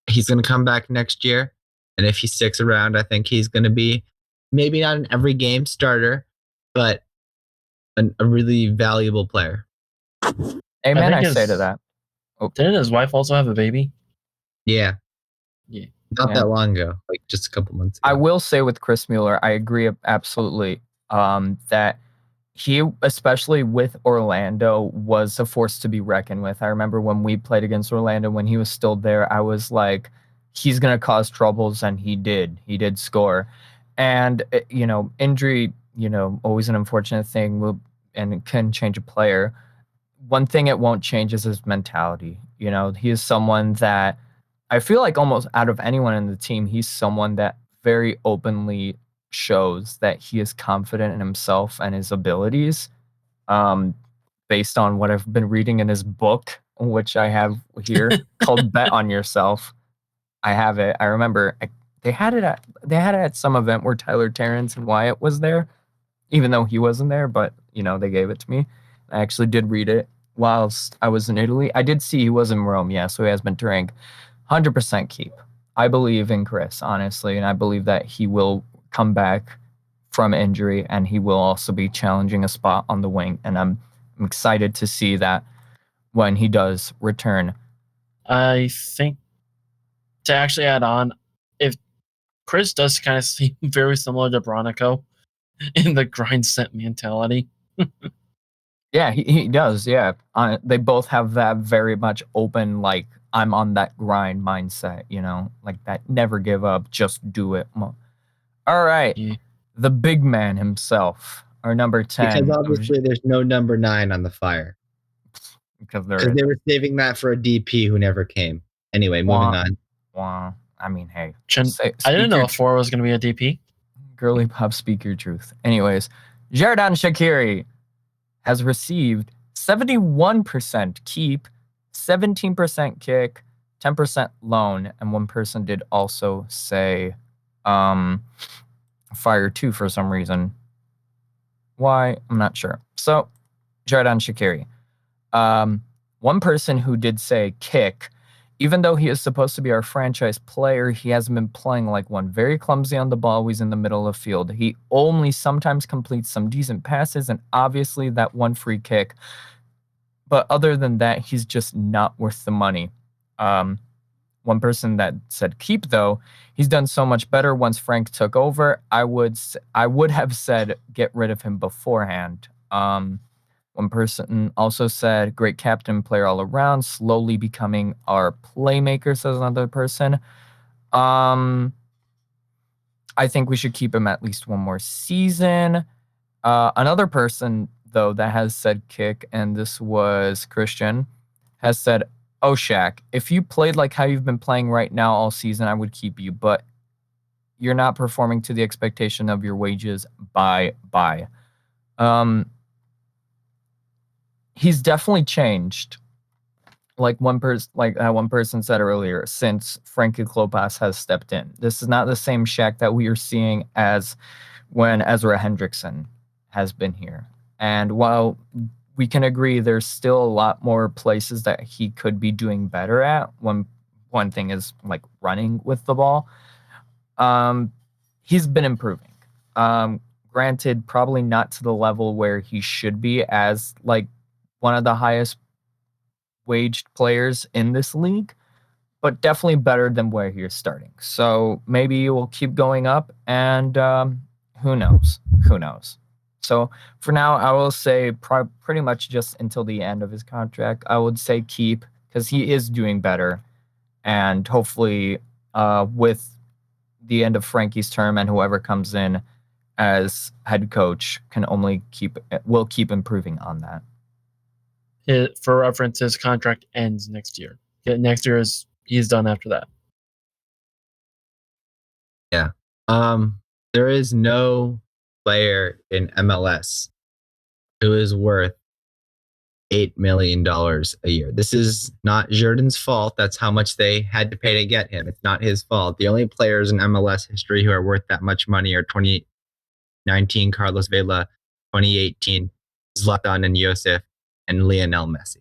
He's going to come back next year. And if he sticks around, I think he's going to be maybe not an every game starter, but a really valuable player. Amen, I say to that. Didn't his wife also have a baby? Yeah. Yeah. Not that long ago, like just a couple months ago. I will say with Chris Mueller, I agree absolutely that he, especially with Orlando, was a force to be reckoned with. I remember when we played against Orlando, when he was still there, I was like, he's going to cause troubles, and he did. He did score. And, injury, always an unfortunate thing. and it can change a player. One thing it won't change is his mentality. You know, he is someone that I feel like almost out of anyone in the team, he's someone that very openly shows that he is confident in himself and his abilities. Um, based on what I've been reading in his book, which I have here called "Bet on Yourself." I have it. I remember they had it at some event where Tyler Terrence and Wyatt was there, even though he wasn't there. But they gave it to me. I actually did read it whilst I was in Italy. I did see he was in Rome, yeah, so he has been touring. 100% keep. I believe in Chris, honestly, and I believe that he will come back from injury and he will also be challenging a spot on the wing. And I'm excited to see that when he does return. I think to actually add on, if Chris does kind of seem very similar to Bronico in the grind set mentality. Yeah, he does. Yeah. They both have that very much open, like, I'm on that grind mindset, like that never give up, just do it. All right. Yeah. The big man himself, our number 10. Because obviously there's no number 9 on the Fire. Because they were saving that for a DP who never came. Anyway, moving on. Wow. I mean, hey. I didn't know 4 was going to be a DP. Girly pop, speak your truth. Anyways, Xherdan Shaqiri has received 71% keep, 17% kick, 10% loan, and one person did also say Fire 2 for some reason. Why? I'm not sure. So, Xherdan Shaqiri. One person who did say kick, even though he is supposed to be our franchise player, he hasn't been playing like one. Very clumsy on the ball, always in the middle of the field. He only sometimes completes some decent passes, and obviously that one free kick. But other than that, he's just not worth the money. One person that said keep, though, he's done so much better once Frank took over. I would have said get rid of him beforehand. One person also said, great captain, player all around, slowly becoming our playmaker, says another person. I think we should keep him at least one more season. Another person, though, that has said kick, and this was Christian, has said, oh, Shaq, if you played like how you've been playing right now all season, I would keep you, but you're not performing to the expectation of your wages. Bye. He's definitely changed. Like one person said earlier, since Frankie Klopas has stepped in. This is not the same Shaq that we are seeing as when Ezra Hendrickson has been here. And while we can agree there's still a lot more places that he could be doing better at, one thing is like running with the ball, he's been improving. Granted, probably not to the level where he should be as like one of the highest waged players in this league, but definitely better than where he is starting. So maybe he will keep going up, and who knows? So for now, I will say pretty much just until the end of his contract, I would say keep, because he is doing better, and hopefully with the end of Frankie's term and whoever comes in as head coach will keep improving on that. For reference, his contract ends next year. Next year he's done after that. Yeah. There is no player in MLS who is worth $8 million a year. This is not Xherdan's fault. That's how much they had to pay to get him. It's not his fault. The only players in MLS history who are worth that much money are 2019 Carlos Vela, 2018 Zlatan and Josef, and Lionel Messi.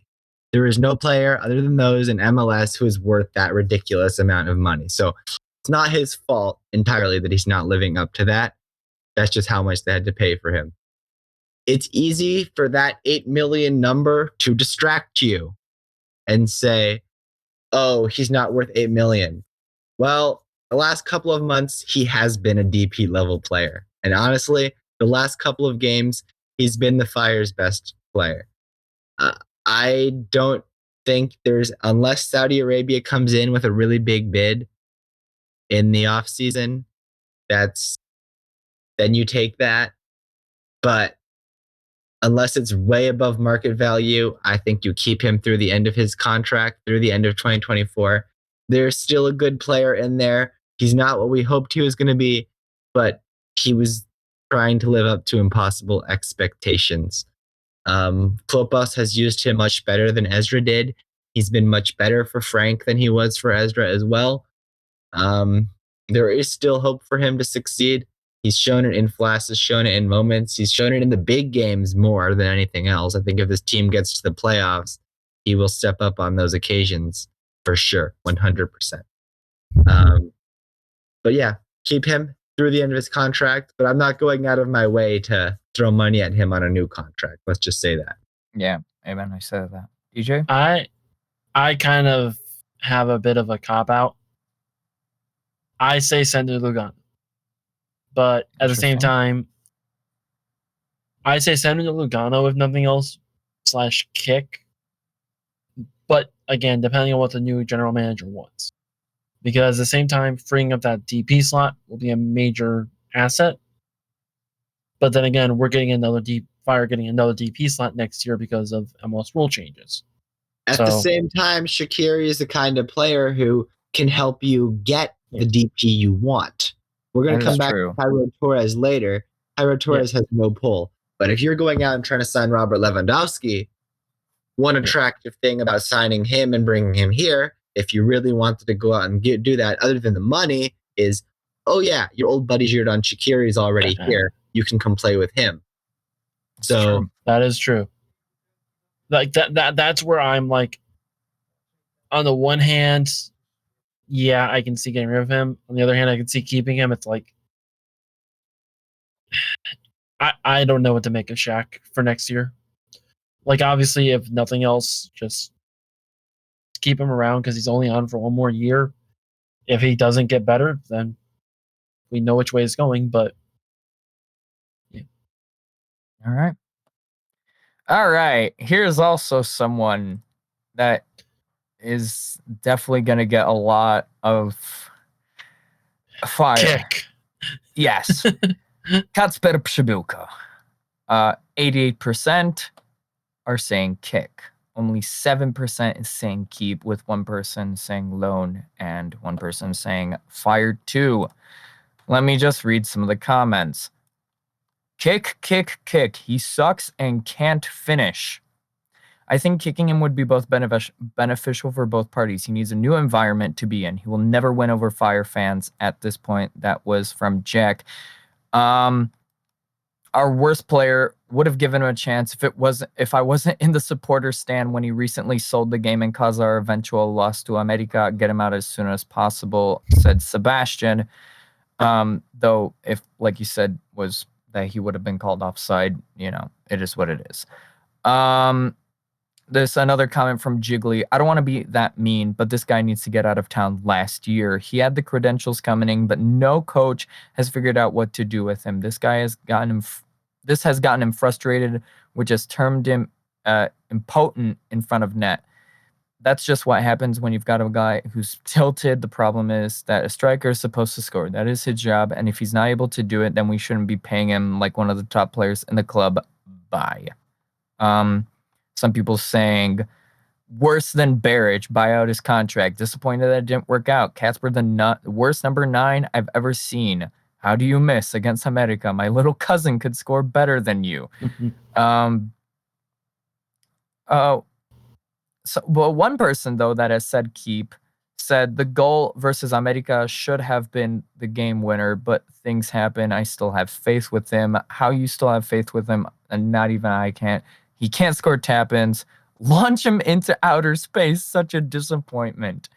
There is no player other than those in MLS who is worth that ridiculous amount of money. So it's not his fault entirely that he's not living up to that. That's just how much they had to pay for him. It's easy for that 8 million number to distract you and say, oh, he's not worth 8 million. Well, the last couple of months, he has been a DP level player. And honestly, the last couple of games, he's been the Fire's best player. I don't think unless Saudi Arabia comes in with a really big bid in the offseason, then you take that. But unless it's way above market value, I think you keep him through the end of his contract, through the end of 2024. There's still a good player in there. He's not what we hoped he was going to be, but he was trying to live up to impossible expectations. Klopas has used him much better than Ezra did. He's been much better for Frank than he was for Ezra as well. There is still hope for him to succeed. He's shown it in flashes, shown it in moments. He's shown it in the big games more than anything else. I think if this team gets to the playoffs, he will step up on those occasions for sure, 100%. But yeah, keep him through the end of his contract, but I'm not going out of my way to throw money at him on a new contract. Let's just say that. Yeah, amen. I said that. DJ? I kind of have a bit of a cop-out. I say send to Lugano. But at the same time, I say send him to Lugano if nothing else, / kick. But again, depending on what the new general manager wants. Because at the same time, freeing up that DP slot will be a major asset. But then again, we're getting another DP slot next year because of MLS rule changes. At the same time, Shaqiri is the kind of player who can help you get the DP you want. We're going to come back to Jairo Torres later. Jairo Torres has no pull. But if you're going out and trying to sign Robert Lewandowski, one attractive thing about signing him and bringing him here, if you really wanted to go out and do that, other than the money, is, oh yeah, your old buddy Xherdan Shaqiri is already here. You can come play with him. So that is true. Like that's where I'm like, on the one hand, yeah, I can see getting rid of him. On the other hand, I can see keeping him. It's like, I don't know what to make of Shaq for next year. Like, obviously, if nothing else, just keep him around because he's only on for one more year. If he doesn't get better, then we know which way it's going. But yeah. All right. Here's also someone that is definitely going to get a lot of fire. Kick. Yes. Kacper Przybyłko. 88% are saying kick. Only 7% is saying keep, with one person saying loan and one person saying fired too. Let me just read some of the comments. Kick, kick, kick. He sucks and can't finish. I think kicking him would be both beneficial for both parties. He needs a new environment to be in. He will never win over Fire fans at this point. That was from Jack. Our worst player would have given him a chance if I wasn't in the supporter stand when he recently sold the game and caused our eventual loss to America. Get him out as soon as possible, said Sebastian. Though if, like you said, was that he would have been called offside, it is what it is. There's another comment from Jiggly. I don't want to be that mean, but this guy needs to get out of town last year. He had the credentials coming in, but no coach has figured out what to do with him. This has gotten him frustrated, which has termed him impotent in front of net. That's just what happens when you've got a guy who's tilted. The problem is that a striker is supposed to score. That is his job, and if he's not able to do it, then we shouldn't be paying him like one of the top players in the club. Bye. Some people saying worse than Barrage, buy out his contract. Disappointed that it didn't work out. Kacper, the worst number 9 I've ever seen. How do you miss against America? My little cousin could score better than you. One person, though, that has said keep, said the goal versus America should have been the game winner, but things happen. I still have faith with him. How you still have faith with him? And not even I can't. He can't score tap-ins. Launch him into outer space. Such a disappointment.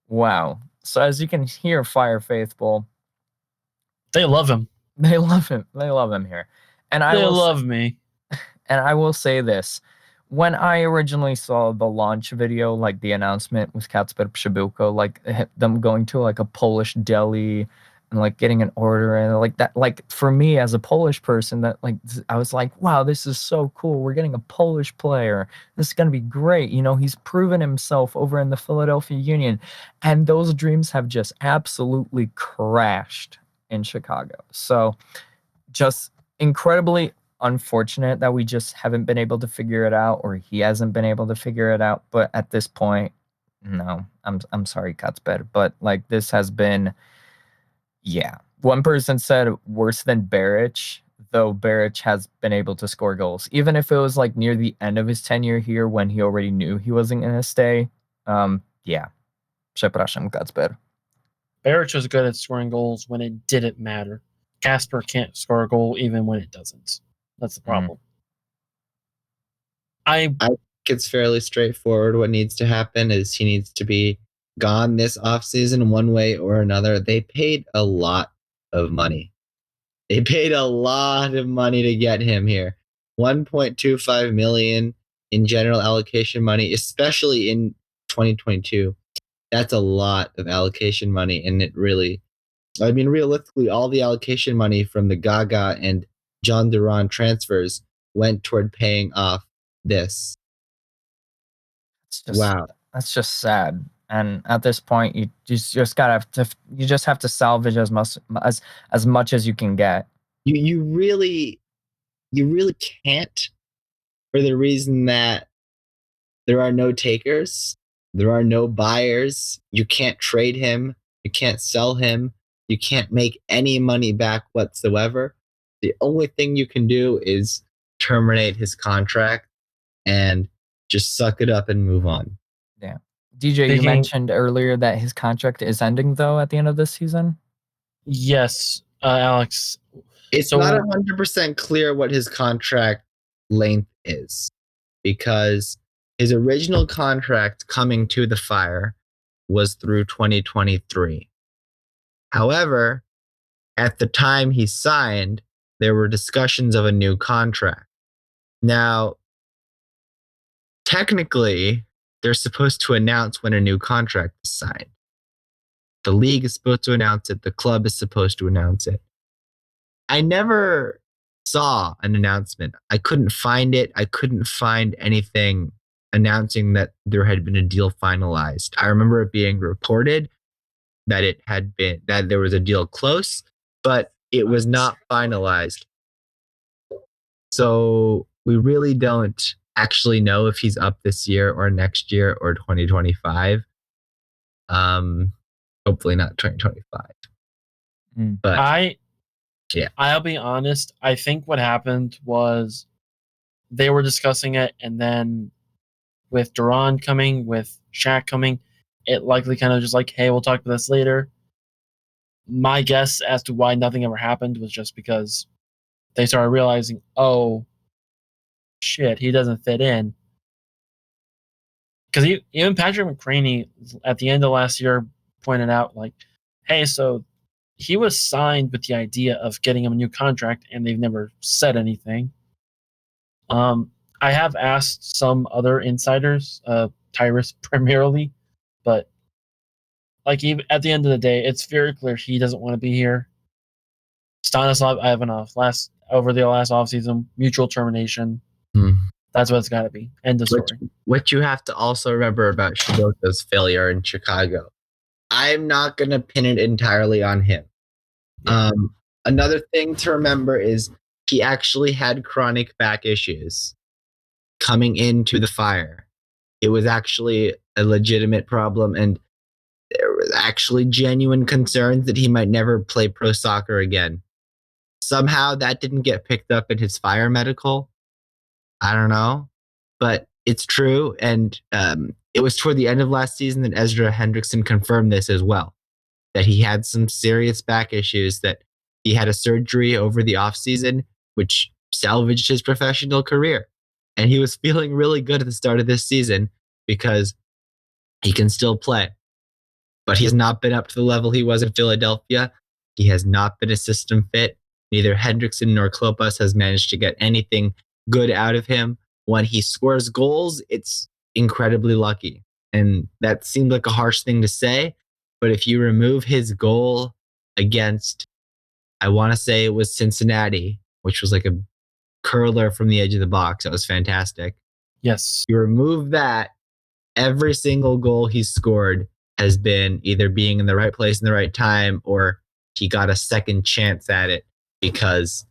Wow. So as you can hear, Fire Faithful, they love him. They love him. They love him here. And they love me. And I will say this. When I originally saw the launch video, like the announcement with Kacper Przybyłko, like them going to like a Polish deli and like getting an order and like that, like for me as a Polish person, that like I was like, wow, this is so cool. We're getting a Polish player. This is gonna be great. He's proven himself over in the Philadelphia Union, and those dreams have just absolutely crashed in Chicago. So just incredibly unfortunate that we just haven't been able to figure it out, or he hasn't been able to figure it out. But at this point, no, I'm sorry, Katzber, but like this has been, yeah. One person said worse than Baric, though Baric has been able to score goals, even if it was like near the end of his tenure here when he already knew he wasn't gonna stay. Yeah, przepraszam, Katzber. Baric was good at scoring goals when it didn't matter. Casper can't score a goal even when it doesn't. That's the problem. I think it's fairly straightforward. What needs to happen is he needs to be gone this offseason one way or another. They paid a lot of money. They paid a lot of money to get him here. 1.25 million in general allocation money, especially in 2022. That's a lot of allocation money, and it really, I mean, realistically, all the allocation money from the Gaga and John Duran transfers went toward paying off this. Wow. That's just sad. And at this point, you just gotta have to salvage as much as you can get. You really can't, for the reason that there are no takers, there are no buyers. You can't trade him, you can't sell him, you can't make any money back whatsoever. The only thing you can do is terminate his contract and just suck it up and move on. Yeah. DJ, you mentioned earlier that his contract is ending, though, at the end of this season? Yes, Alex. It's not 100% clear what his contract length is, because his original contract coming to the Fire was through 2023. However, at the time he signed, there were discussions of a new contract. Now, technically, they're supposed to announce when a new contract is signed. The league is supposed to announce it. The club is supposed to announce it. I never saw an announcement. I couldn't find it. I couldn't find anything announcing that there had been a deal finalized. I remember it being reported that that there was a deal close, but it was not finalized. So we really don't actually know if he's up this year or next year or 2025. Hopefully not 2025. But I'll be honest. I think what happened was they were discussing it, and then with Duran coming, with Shaq coming, it likely kind of just like, hey, we'll talk about this later. My guess as to why nothing ever happened was just because they started realizing, oh, shit, he doesn't fit in. Because even Patrick McCraney at the end of last year pointed out, like, hey, so he was signed with the idea of getting him a new contract, and they've never said anything. I have asked some other insiders, Tyrus primarily, but like even at the end of the day, it's very clear he doesn't want to be here. Stanislav Ivanov over the last offseason, mutual termination. That's what it's got to be. End of story. What you have to also remember about Shidota's failure in Chicago, I'm not going to pin it entirely on him. Yeah. Another thing to remember is he actually had chronic back issues coming into the Fire. It was actually a legitimate problem, and there was actually genuine concerns that he might never play pro soccer again. Somehow that didn't get picked up in his Fire medical. I don't know, but it's true. And it was toward the end of last season that Ezra Hendrickson confirmed this as well, that he had some serious back issues, that he had a surgery over the offseason, which salvaged his professional career. And he was feeling really good at the start of this season because he can still play. But he has not been up to the level he was in Philadelphia. He has not been a system fit. Neither Hendrickson nor Klopas has managed to get anything good out of him. When he scores goals, it's incredibly lucky. And that seemed like a harsh thing to say, but if you remove his goal against, I want to say it was Cincinnati, which was like a curler from the edge of the box, that was fantastic. Yes. You remove that, every single goal he's scored has been either being in the right place in the right time, or he got a second chance at it because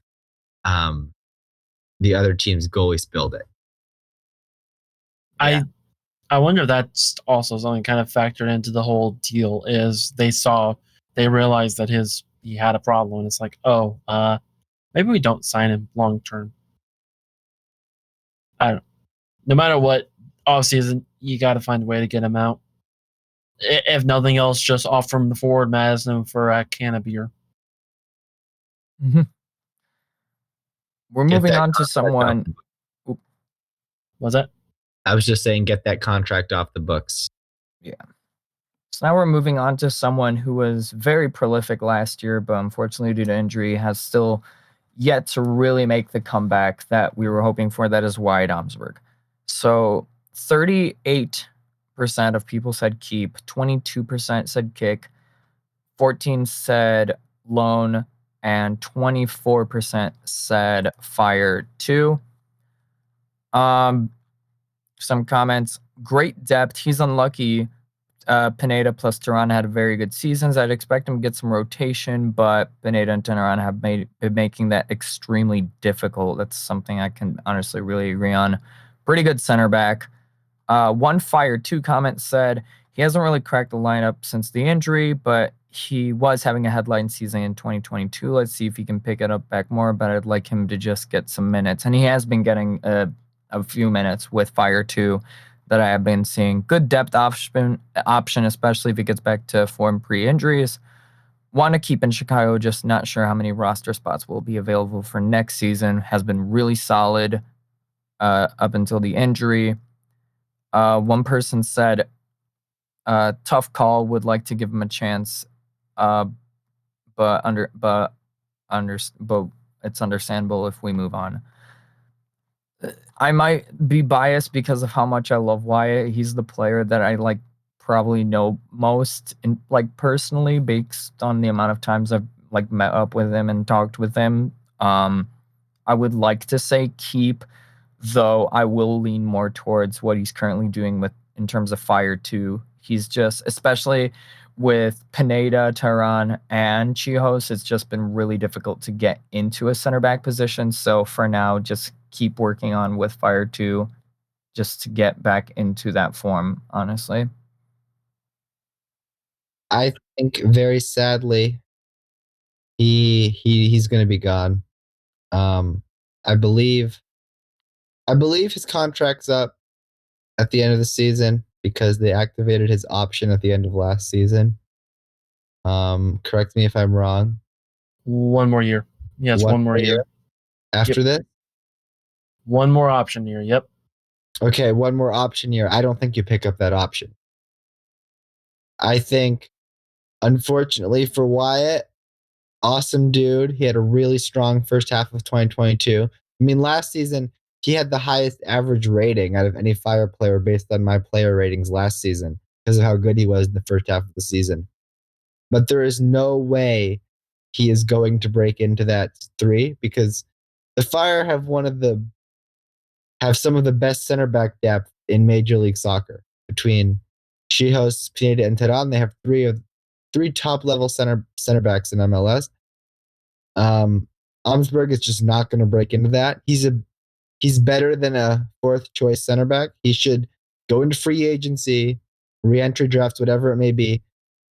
the other team's goalie spilled it. Yeah. I wonder if that's also something kind of factored into the whole deal. Is they realized that he had a problem, and it's like, maybe we don't sign him long term. I don't. No matter what offseason, you got to find a way to get him out. If nothing else, just offer him the forward Madison for a can of beer. Mm-hmm. We're Get moving that on to contract someone. Was that? I was just saying, get that contract off the books. Yeah. So now we're moving on to someone who was very prolific last year, but unfortunately due to injury has still yet to really make the comeback that we were hoping for. That is Wyatt Omsberg. So 38% of people said keep, 22% said kick, 14% said loan, and 24% said fire too. Some comments. Great depth. He's unlucky. Pineda plus Turan had very good seasons. I'd expect him to get some rotation, but Pineda and Turan have been making that extremely difficult. That's something I can honestly really agree on. Pretty good center back. One fire two comment said he hasn't really cracked the lineup since the injury, but he was having a headline season in 2022. Let's see if he can pick it up back more, but I'd like him to just get some minutes. And he has been getting a few minutes with fire two that I have been seeing. Good depth option, especially if he gets back to form pre-injuries. Want to keep in Chicago, just not sure how many roster spots will be available for next season. Has been really solid up until the injury. One person said, tough call, would like to give him a chance, but it's understandable if we move on. I might be biased because of how much I love Wyatt. He's the player that I probably know most personally, based on the amount of times I've met up with him and talked with him. I would like to say keep, though I will lean more towards what he's currently doing in terms of fire too. He's just, especially with Pineda, Turan, and Chihos, it's just been really difficult to get into a center back position. So for now, just keep working on with fire two, just to get back into that form, honestly. I think very sadly he's going to be gone. I believe his contract's up at the end of the season because they activated his option at the end of last season. Correct me if I'm wrong. 1 more year. Yes, one more year. After this? One more option year. Yep. Okay, one more option year. I don't think you pick up that option. I think, unfortunately for Wyatt, awesome dude. He had a really strong first half of 2022. I mean, last season, he had the highest average rating out of any Fire player based on my player ratings last season because of how good he was in the first half of the season. But there is no way he is going to break into that 3 because the Fire have some of the best center back depth in Major League Soccer. Between Chihos, Pineda, and Turan, they have three top level center backs in MLS. Omsberg is just not going to break into that. He's better than a 4th choice center back. He should go into free agency, re-entry drafts, whatever it may be,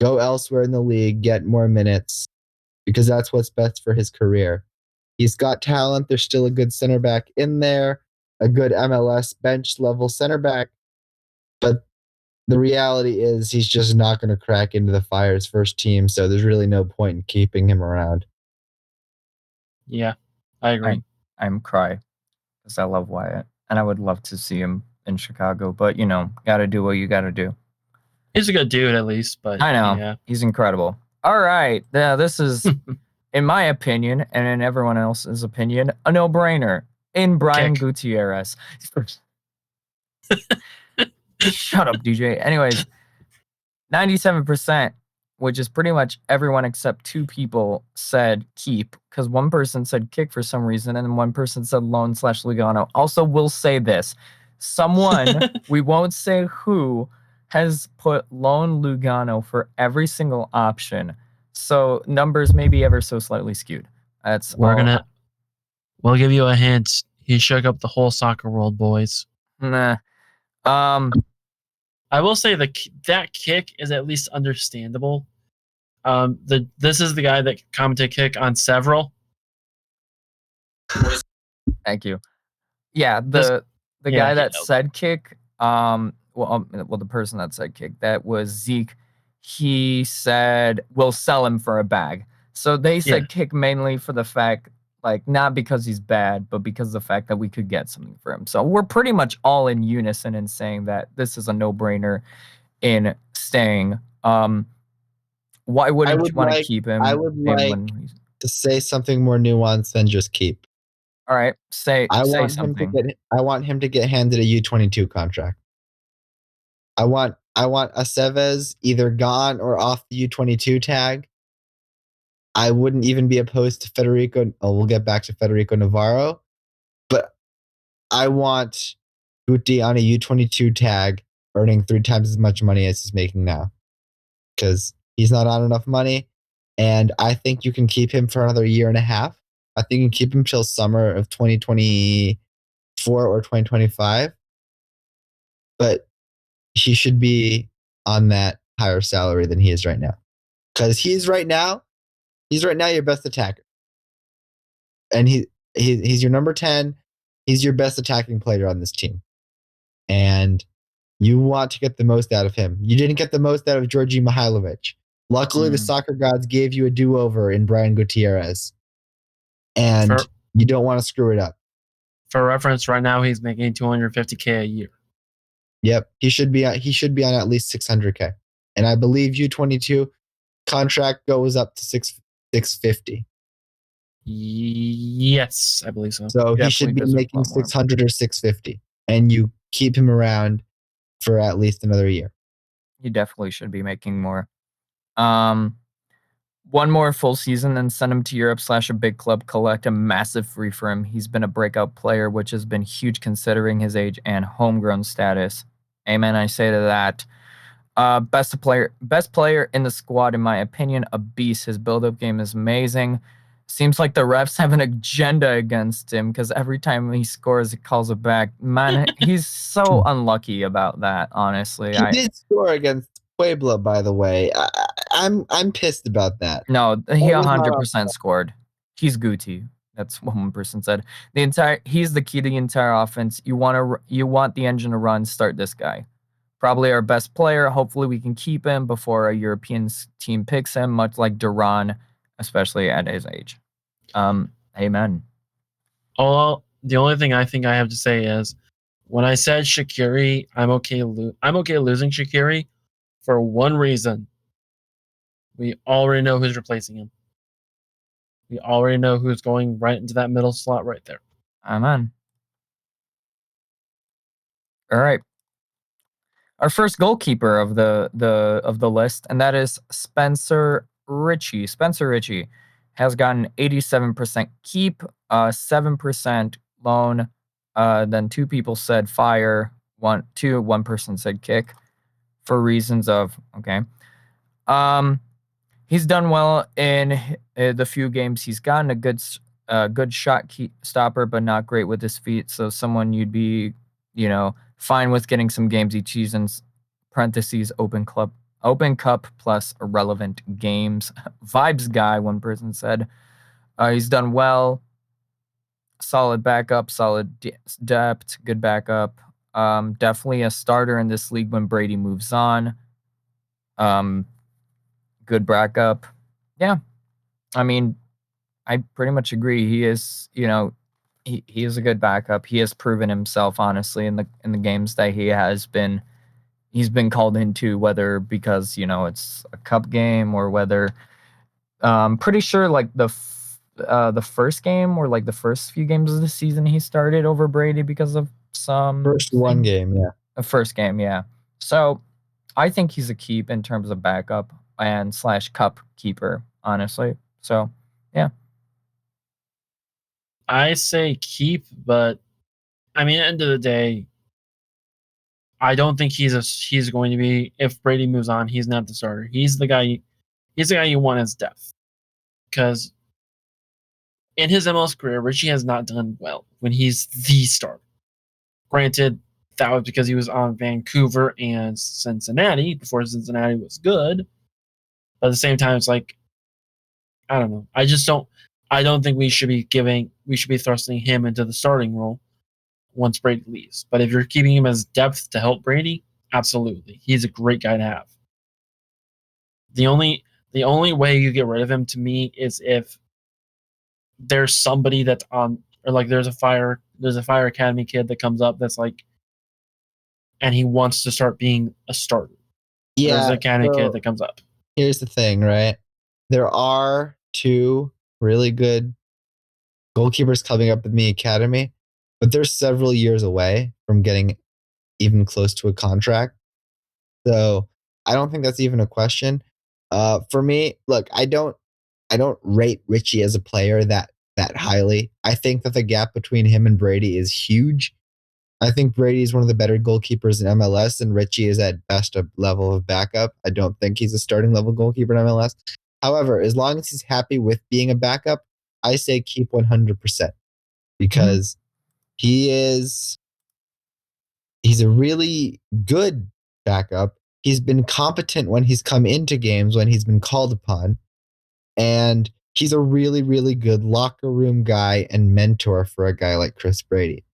go elsewhere in the league, get more minutes, because that's what's best for his career. He's got talent. There's still a good center back in there, a good MLS bench level center back. But the reality is he's just not going to crack into the Fire's first team, so there's really no point in keeping him around. Yeah, I agree. I'm cry because I love Wyatt, and I would love to see him in Chicago, but got to do what you got to do. He's a good dude, at least. But I know. Yeah. He's incredible. All right. Yeah, this is, in my opinion, and in everyone else's opinion, a no-brainer. In Brian Gutierrez. Shut up, DJ. Anyways, 97%, which is pretty much everyone except 2 people, said keep, because one person said kick for some reason, and one person said loan/Lugano. Also, we'll say this. Someone, we won't say who, has put loan Lugano for every single option. So numbers may be ever so slightly skewed. We'll give you a hint. He shook up the whole soccer world, boys. Nah. I will say that kick is at least understandable. This is the guy that commented kick on several. Thank you. Yeah, This- the yeah, guy that said kick, well, the person that said kick, that was Zeke. He said we'll sell him for a bag. So they said kick mainly for the fact, like, not because he's bad, but because of the fact that we could get something for him. So we're pretty much all in unison in saying that this is a no-brainer in staying. Why wouldn't you want to keep him? I would like to say something more nuanced than just keep. All right, say something. I want him to get handed a U22 contract. I want Aceves either gone or off the U22 tag. I wouldn't even be opposed to Federico. Oh, we'll get back to Federico Navarro, but I want Guti on a U22 tag, earning 3 times as much money as he's making now, because he's not on enough money, and I think you can keep him for another year and a half. I think you can keep him till summer of 2024 or 2025, but he should be on that higher salary than he is right now, because he's right now your best attacker, and he's your number 10. He's your best attacking player on this team, and you want to get the most out of him. You didn't get the most out of Georgi Mihailovic. Luckily, the soccer gods gave you a do-over in Brian Gutierrez, and you don't want to screw it up. For reference, right now he's making $250K a year. Yep, he should be on at least $600K, and I believe U22 contract goes up to $650. Yes, I believe so. So he should be making $600 or $650, and you keep him around for at least another year. You definitely should be making more. One more full season and send him to Europe / a big club, collect a massive fee for him. He's been a breakout player, which has been huge considering his age and homegrown status. Amen, I say to that. Best player in the squad, in my opinion, a beast. His build-up game is amazing. Seems like the refs have an agenda against him because every time he scores, he calls it back. Man, he's so unlucky about that, honestly. He did score against Puebla, by the way. I'm pissed about that. No, he 100% scored. He's Guti. That's what one person said. He's the key to the entire offense. You want the engine to run, start this guy. Probably our best player. Hopefully we can keep him before a European team picks him, much like Duran, especially at his age. Amen. The only thing I think I have to say is, when I said Shaqiri, I'm okay losing Shaqiri for one reason. We already know who's replacing him. We already know who's going right into that middle slot right there. Amen. All right. Our first goalkeeper of the list, and that is Spencer Ritchie. Spencer Ritchie has gotten 87% keep, 7% loan. Then 2 people said fire. One person said kick, for reasons of okay. He's done well in the few games he's gotten. A good shot stopper, but not great with his feet. So someone you'd be, fine with getting some games each season. Parentheses open cup plus irrelevant games. Vibes guy, one person said. He's done well. Solid backup, solid depth, good backup. Definitely a starter in this league when Brady moves on. Good backup. Yeah. I mean, I pretty much agree. He is, he is a good backup. He has proven himself, honestly, in the games that he's been called into, whether because, it's a cup game or whether pretty sure like the first game or like the first few games of the season he started over Brady because of some first game, yeah. A first game, yeah. So I think he's a keep in terms of backup and / cup keeper, honestly. So yeah. I say keep, but I mean, at the end of the day, I don't think he's going to be. If Brady moves on, he's not the starter. He's the guy you want as depth, because in his MLS career, Richie has not done well when he's the starter. Granted, that was because he was on Vancouver and Cincinnati before Cincinnati was good. But at the same time, it's like, I don't know. I don't think we should be thrusting him into the starting role once Brady leaves. But if you're keeping him as depth to help Brady, absolutely. He's a great guy to have. The only way you get rid of him to me is if there's somebody that's on, or like there's a fire academy kid that comes up that's like, and he wants to start being a starter. Yeah, there's an academy kid that comes up. Here's the thing, right? There are 2 really good goalkeepers coming up in the academy, but they're several years away from getting even close to a contract. So I don't think that's even a question. For me, look, I don't rate Richie as a player that highly. I think that the gap between him and Brady is huge. I think Brady is one of the better goalkeepers in MLS, and Richie is at best a level of backup. I don't think he's a starting level goalkeeper in MLS. However, as long as he's happy with being a backup, I say keep 100% because he's a really good backup. He's been competent when he's come into games, when he's been called upon. And he's a really, really good locker room guy and mentor for a guy like Chris Brady.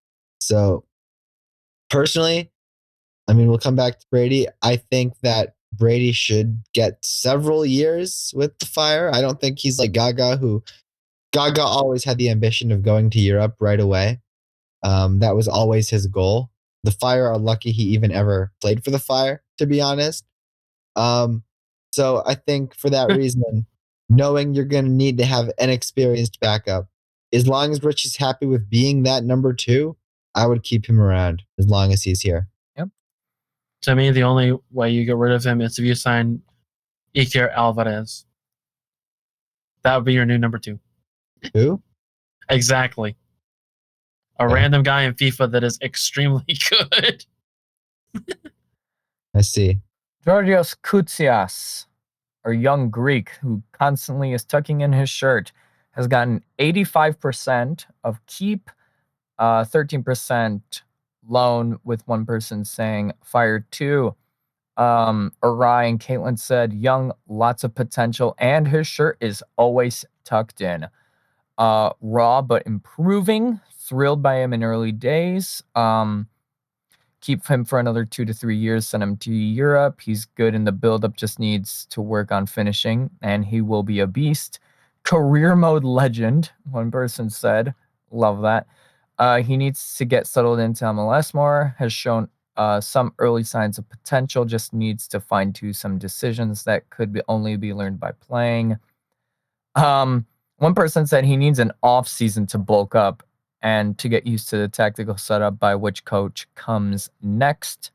So personally, I mean, we'll come back to Brady. I think that Brady should get several years with the Fire. I don't think he's like Gaga, who Gaga always had the ambition of going to Europe right away. That was always his goal. The Fire are lucky he even ever played for the Fire, to be honest. So I think for that reason, knowing you're going to need to have an experienced backup, as long as Richie's happy with being that number 2, I would keep him around as long as he's here. Yep. To me, the only way you get rid of him is if you sign Iker Alvarez. That would be your new number 2. Who? Exactly. A random guy in FIFA that is extremely good. I see. Georgios Koutsias, our young Greek who constantly is tucking in his shirt, has gotten 85% of keep, 13% loan, with one person saying fire 2. Arai and Caitlin said young, lots of potential, and his shirt is always tucked in. Raw but improving. Thrilled by him in early days. Keep him for another 2 to 3 years. Send him to Europe. He's good in the build-up. Just needs to work on finishing, and he will be a beast. Career mode legend, one person said. Love that. He needs to get settled into MLS more. Has shown some early signs of potential. Just needs to fine-tune some decisions that could only be learned by playing. One person said he needs an off season to bulk up and to get used to the tactical setup by which coach comes next.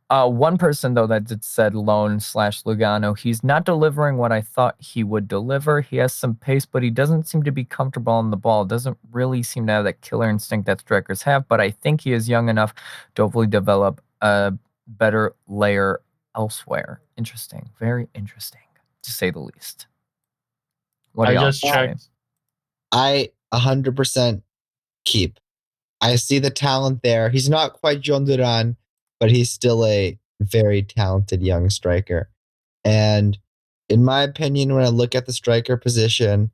One person, though, that said loan/Lugano, he's not delivering what I thought he would deliver. He has some pace, but he doesn't seem to be comfortable on the ball. Doesn't really seem to have that killer instinct that strikers have, but I think he is young enough to hopefully develop a better layer elsewhere. Interesting. Very interesting, to say the least. What do I y'all just say? checked. I 100% keep. I see the talent there. He's not quite John Duran, but he's still a very talented young striker. And in my opinion, when I look at the striker position,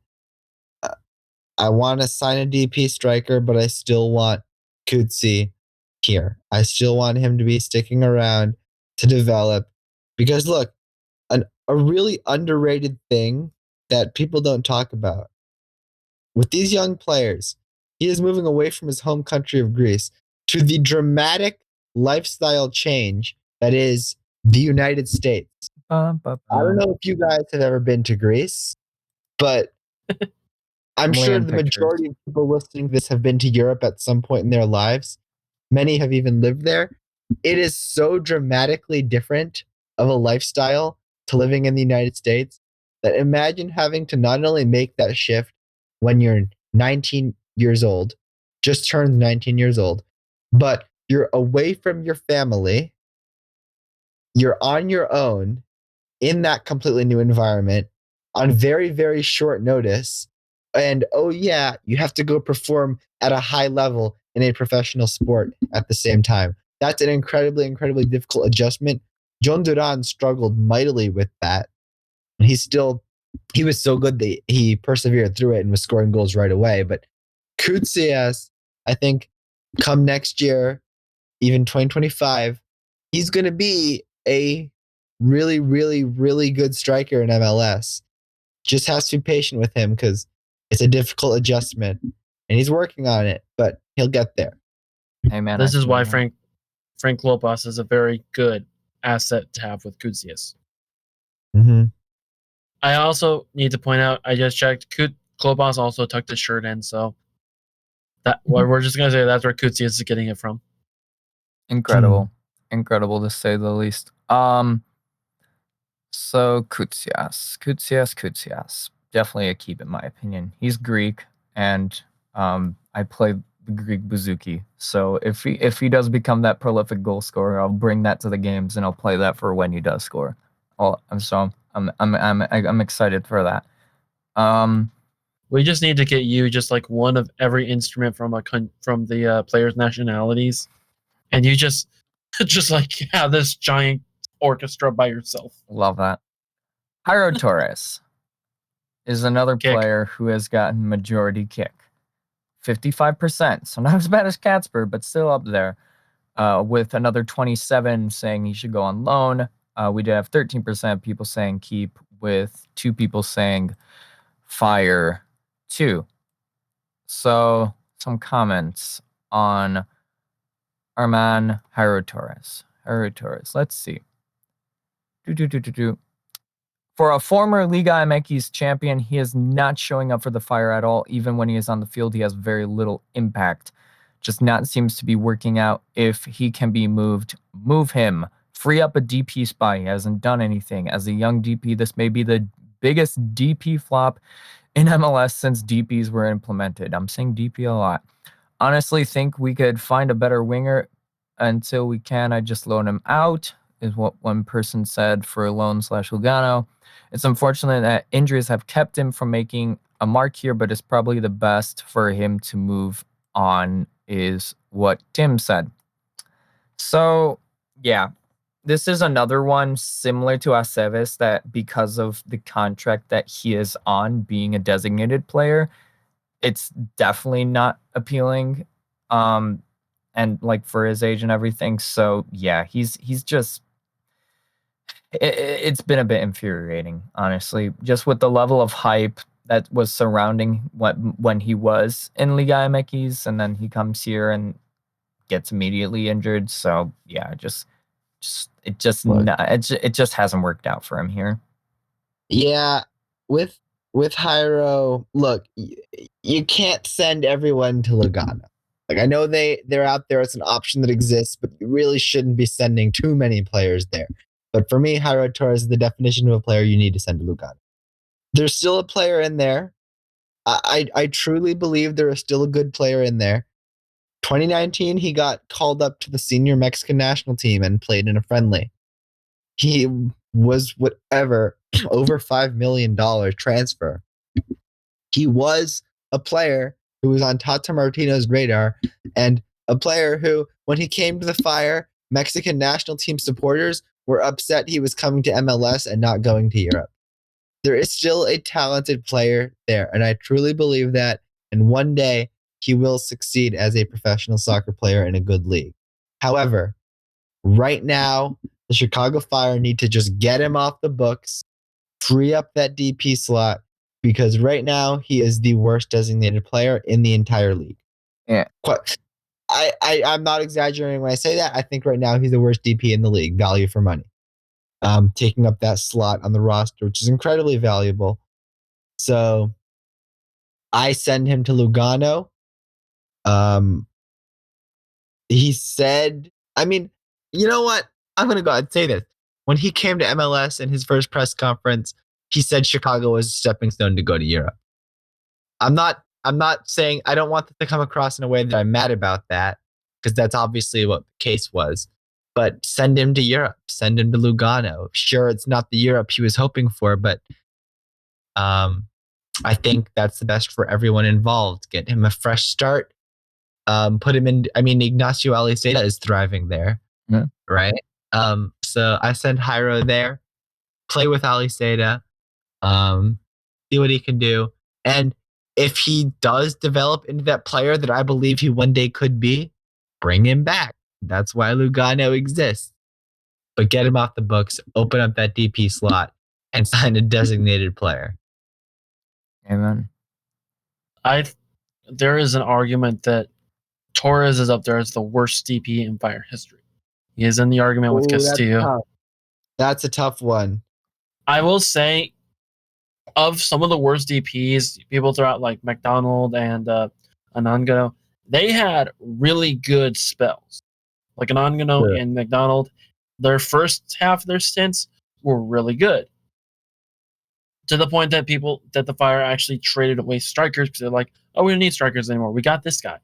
I want to sign a DP striker, but I still want Kutsi here. I still want him to be sticking around to develop. Because look, a really underrated thing that people don't talk about with these young players, he is moving away from his home country of Greece to the dramatic lifestyle change that is the United States. I don't know if you guys have ever been to Greece, but I'm sure the majority of people listening to this have been to Europe at some point in their lives. Many have even lived there. It is so dramatically different of a lifestyle to living in the United States that imagine having to not only make that shift when you're 19 years old, just turned 19 years old, but you're away from your family, you're on your own in that completely new environment on very, very short notice, And oh yeah, you have to go perform at a high level in a professional sport at the same time. That's an incredibly, incredibly difficult adjustment. John Duran struggled mightily with that. And he was so good that he persevered through it and was scoring goals right away. But Kutsias, I think, come next year, even 2025, he's going to be a really, really, really good striker in MLS. Just has to be patient with him because it's a difficult adjustment, and he's working on it, but he'll get there. Hey man, This is why Frank Lopez is a very good asset to have with Kutsias. Mm-hmm. I also need to point out, I just checked, Klopas also tucked his shirt in, so that we're just going to say that's where Kutsias is getting it from. Incredible. Incredible to say the least. So Kutsias. Definitely a keep in my opinion. He's Greek, and I play the Greek bouzouki. So if he does become that prolific goal scorer, I'll bring that to the games and I'll play that for when he does score. I'm excited for that. We just need to get you just like one of every instrument from the players' nationalities, and you just like have this giant orchestra by yourself. Love that. Jairo Torres is another player who has gotten majority kick. 55%. So not as bad as Katzberg, but still up there. With another 27 saying he should go on loan. We did have 13% people saying keep, with 2 people saying fire 2. So some comments on our man Jairo Torres. Let's see. For a former Liga MX champion, he is not showing up for the Fire at all. Even when he is on the field, he has very little impact. Just not seems to be working out. If he can be moved, move him. Free up a DP spot. He hasn't done anything. As a young DP, this may be the biggest DP flop in MLS since DPs were implemented. I'm saying DP a lot. Honestly, think we could find a better winger. Until we can, I just loan him out, is what one person said for loan/Lugano. It's unfortunate that injuries have kept him from making a mark here, but it's probably the best for him to move on, is what Tim said. So, yeah, this is another one similar to Aceves that because of the contract that he is on, being a designated player, it's definitely not appealing. And like for his age and everything. So yeah, he's just, it's been a bit infuriating, honestly, just with the level of hype that was surrounding when he was in Liga MX, and then he comes here and gets immediately injured. So yeah, it just hasn't worked out for him here. Yeah, with Jairo, look, you can't send everyone to Lugano. Like, I know they're out there, it's an option that exists, but you really shouldn't be sending too many players there. But for me, Jairo Torres is the definition of a player you need to send to Lugano. There's still a player in there. I truly believe there is still a good player in there. 2019, he got called up to the senior Mexican national team and played in a friendly. He was whatever, over $5 million transfer. He was a player who was on Tata Martino's radar, and a player who, when he came to the Fire, Mexican national team supporters were upset he was coming to MLS and not going to Europe. There is still a talented player there, and I truly believe that, and one day he will succeed as a professional soccer player in a good league. However, right now, the Chicago Fire need to just get him off the books, free up that DP slot, because right now he is the worst designated player in the entire league. Yeah. I'm not exaggerating when I say that. I think right now he's the worst DP in the league, value for money. Taking up that slot on the roster, which is incredibly valuable. So I send him to Lugano. He said, I mean, you know what? I'm going to go ahead and say this. When he came to MLS in his first press conference, he said Chicago was a stepping stone to go to Europe. I'm not saying, I don't want that to come across in a way that I'm mad about that, because that's obviously what the case was. But send him to Europe. Send him to Lugano. Sure, it's not the Europe he was hoping for, but I think that's the best for everyone involved. Get him a fresh start. Put him in. I mean, Ignacio Aliseda is thriving there, Yeah. right? So I send Jairo there. Play with Aliseda. See what he can do. And if he does develop into that player that I believe he one day could be, bring him back. That's why Lugano exists. But get him off the books, open up that DP slot, and sign a designated player. Amen. There is an argument that Torres is up there as the worst DP in Fire history. He is in the argument with Castillo. That's a tough one. I will say, of some of the worst DPs, people throw out like McDonald and Anangano, they had really good spells. Like Anangano and McDonald, their first half of their stints were really good. To the point that the Fire actually traded away strikers because they're like, oh, we don't need strikers anymore. We got this guy.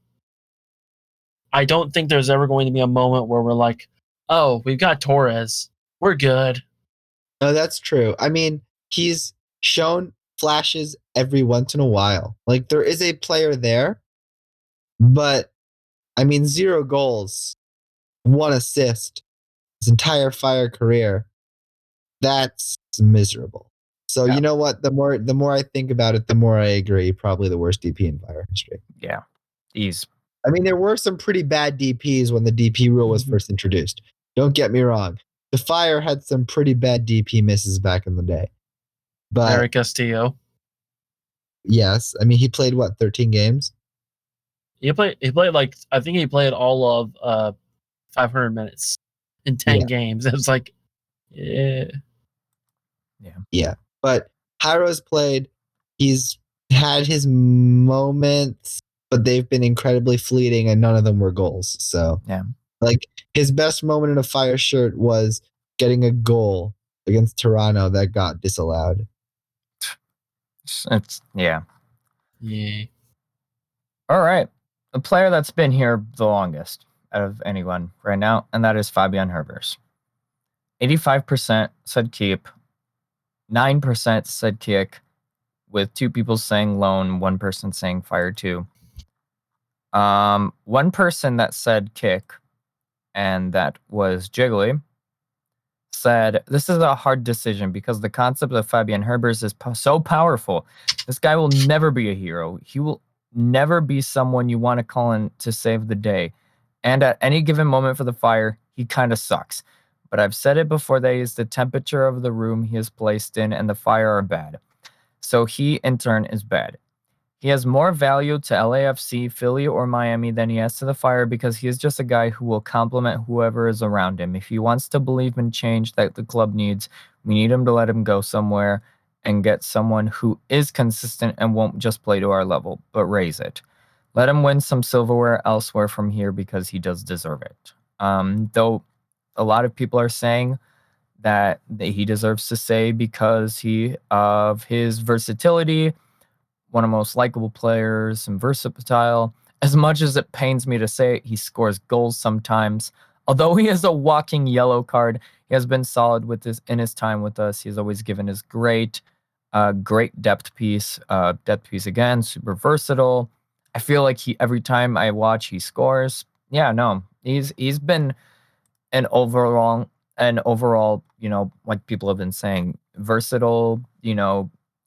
I don't think there's ever going to be a moment where we're like, oh, we've got Torres. We're good. No, that's true. I mean, he's shown flashes every once in a while. Like, there is a player there, but I mean, 0 goals, 1 assist, his entire Fire career. That's miserable. So you know what? The more I think about it, the more I agree. Probably the worst DP in Fire history. Yeah, he's. I mean, there were some pretty bad DPs when the DP rule was first introduced. Don't get me wrong. The Fire had some pretty bad DP misses back in the day. But Eric Castillo. Yes. I mean, he played, 13 games? He played like, I think he played all of 500 minutes in 10 games. It's like, yeah. Yeah. But Jairo's played. He's had his moments, but they've been incredibly fleeting and none of them were goals. So, like, his best moment in a Fire shirt was getting a goal against Toronto that got disallowed. It's Yeah. All right. The player that's been here the longest out of anyone right now, and that is Fabian Herbers. 85% said keep, 9% said kick, with 2 people saying loan, 1 person saying fire 2. 1 person that said kick, and that was Jiggly, said, this is a hard decision because the concept of Fabian Herbers is so powerful. This guy will never be a hero. He will never be someone you want to call in to save the day. And at any given moment for the Fire, he kind of sucks. But I've said it before that he is the temperature of the room he is placed in, and the Fire are bad. So he, in turn, is bad. He has more value to LAFC, Philly, or Miami than he has to the Fire because he is just a guy who will compliment whoever is around him. If he wants to believe in change that the club needs, we need him to let him go somewhere and get someone who is consistent and won't just play to our level, but raise it. Let him win some silverware elsewhere from here because he does deserve it. Though a lot of people are saying that he deserves to stay because of his versatility, one of the most likable players and versatile. As much as it pains me to say it, he scores goals sometimes. Although he is a walking yellow card, he has been solid in his time with us. He's always given his great depth piece. Depth piece again, super versatile. I feel like every time I watch, he scores. Yeah, no, he's been an overall, like people have been saying, versatile.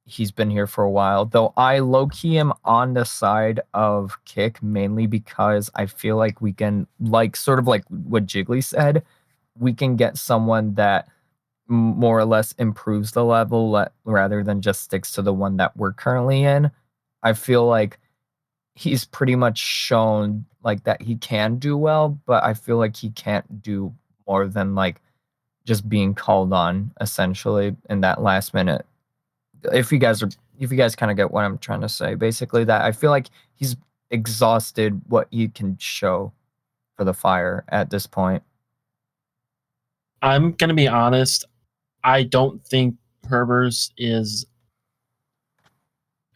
He's been here for a while, though I low-key am on the side of kick mainly because I feel like we can, like, sort of like what Jiggly said, we can get someone that more or less improves the level rather than just sticks to the one that we're currently in. I feel like he's pretty much shown like that he can do well, but I feel like he can't do more than like just being called on essentially in that last minute. If you guys kind of get what I'm trying to say, basically that I feel like he's exhausted what he can show for the Fire at this point. I'm going to be honest. I don't think Herbers is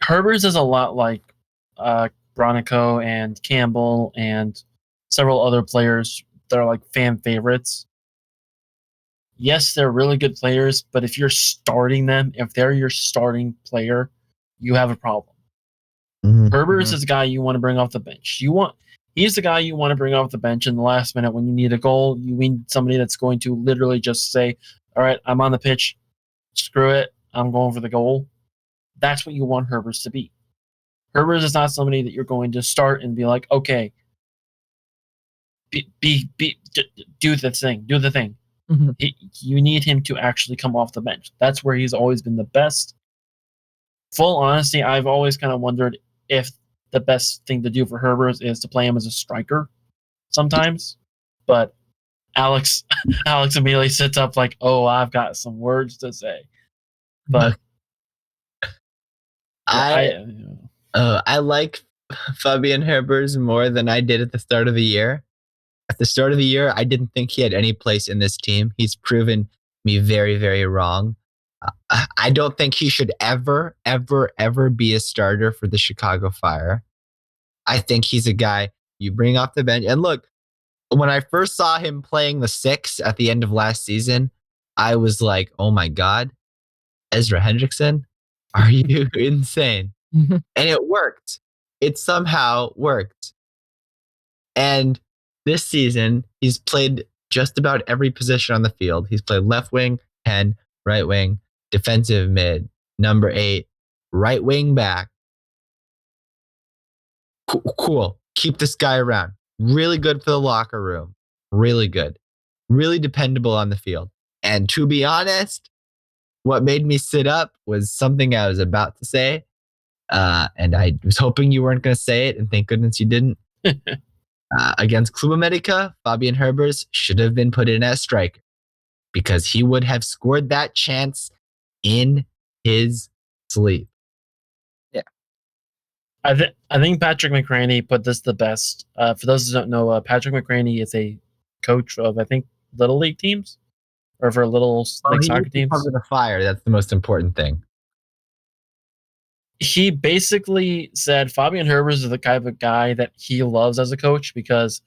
a lot like Bronico and Campbell and several other players that are like fan favorites. Yes, they're really good players, but if you're starting them, if they're your starting player, you have a problem. Mhm. Herbers is the guy you want to bring off the bench. He's the guy you want to bring off the bench in the last minute when you need a goal. You need somebody that's going to literally just say, "All right, I'm on the pitch. Screw it. I'm going for the goal." That's what you want Herbers to be. Herbers is not somebody that you're going to start and be like, "Okay, do the thing, do the thing." Mhm. You need him to actually come off the bench. That's where he's always been the best. Full honesty, I've always kind of wondered if the best thing to do for Herbers is to play him as a striker sometimes. But Alex Alex immediately sits up like, "Oh, I've got some words to say." But I I like Fabian Herbers more than I did at the start of the year. At the start of the year, I didn't think he had any place in this team. He's proven me very, very wrong. I don't think he should ever, ever, ever be a starter for the Chicago Fire. I think he's a guy you bring off the bench. And look, when I first saw him playing the six at the end of last season, I was like, oh my God, Ezra Hendrickson, are you insane? Mhm. And it worked. It somehow worked. And this season, he's played just about every position on the field. He's played left wing, 10, right wing, defensive mid, number 8, right wing back. Cool. Keep this guy around. Really good for the locker room. Really good. Really dependable on the field. And to be honest, what made me sit up was something I was about to say. And I was hoping you weren't going to say it, and thank goodness you didn't. Against Club America, Fabian Herbers should have been put in as striker because he would have scored that chance in his sleep. Yeah. I think Patrick McCraney put this the best. For those who don't know, Patrick McCraney is a coach of, I think, little league teams or for little like He soccer needs to teams. cover the Fire. That's the most important thing. He basically said Fabian Herbers is the type of guy that he loves as a coach because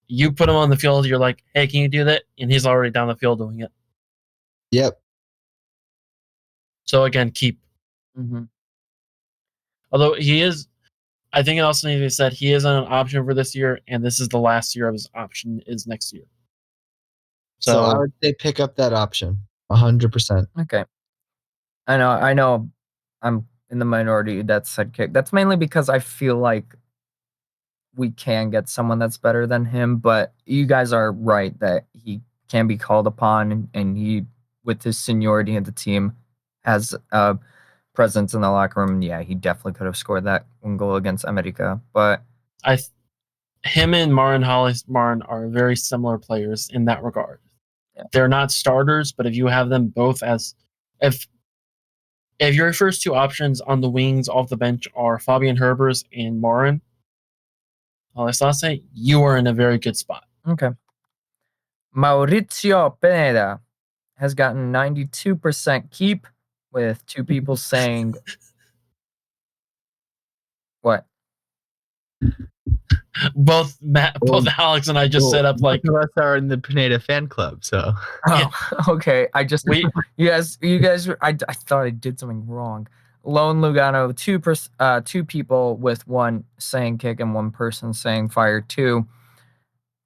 you put him on the field, you're like, "Hey, can you do that?" And he's already down the field doing it. Yep. So again, keep. Mhm. Although he is, I think it also needs to be said he is an option for this year, and this is the last year of his option is next year. So I So would say pick up that option 100%. Okay. I know I'm in the minority that said kick. That's mainly because I feel like we can get someone that's better than him, but you guys are right that he can be called upon and he, with his seniority in the team, has a presence in the locker room. Yeah, he definitely could have scored that one goal against America. But him and Marin are very similar players in that regard. Yeah. They're not starters, but if you have them both as if your first two options on the wings off the bench are Fabian Herbers and Marin, let's not say you are in a very good spot. okay. Mauricio Pineda has gotten 92% keep, with 2 people saying what? Both Alex and I just set up like both of us are in the Pineda fan club, so Oh, okay. I just we you guys. I thought I did something wrong. Lone Lugano, 2 people with 1 saying kick and 1 person saying fire. 2.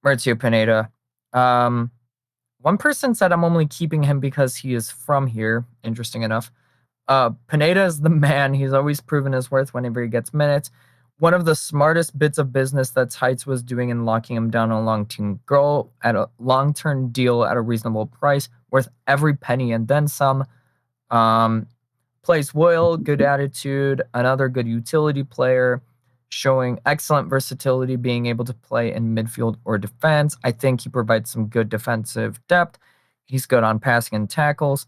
Maurizio Pineda. 1 person said I'm only keeping him because he is from here. Interesting enough. Pineda is the man. He's always proven his worth whenever he gets minutes. One of the smartest bits of business that Heights was doing in locking him down on a long-term goal at a long-term deal at a reasonable price, worth every penny and then some. Plays well, good attitude, another good utility player, showing excellent versatility, being able to play in midfield or defense. I think he provides some good defensive depth. He's good on passing and tackles.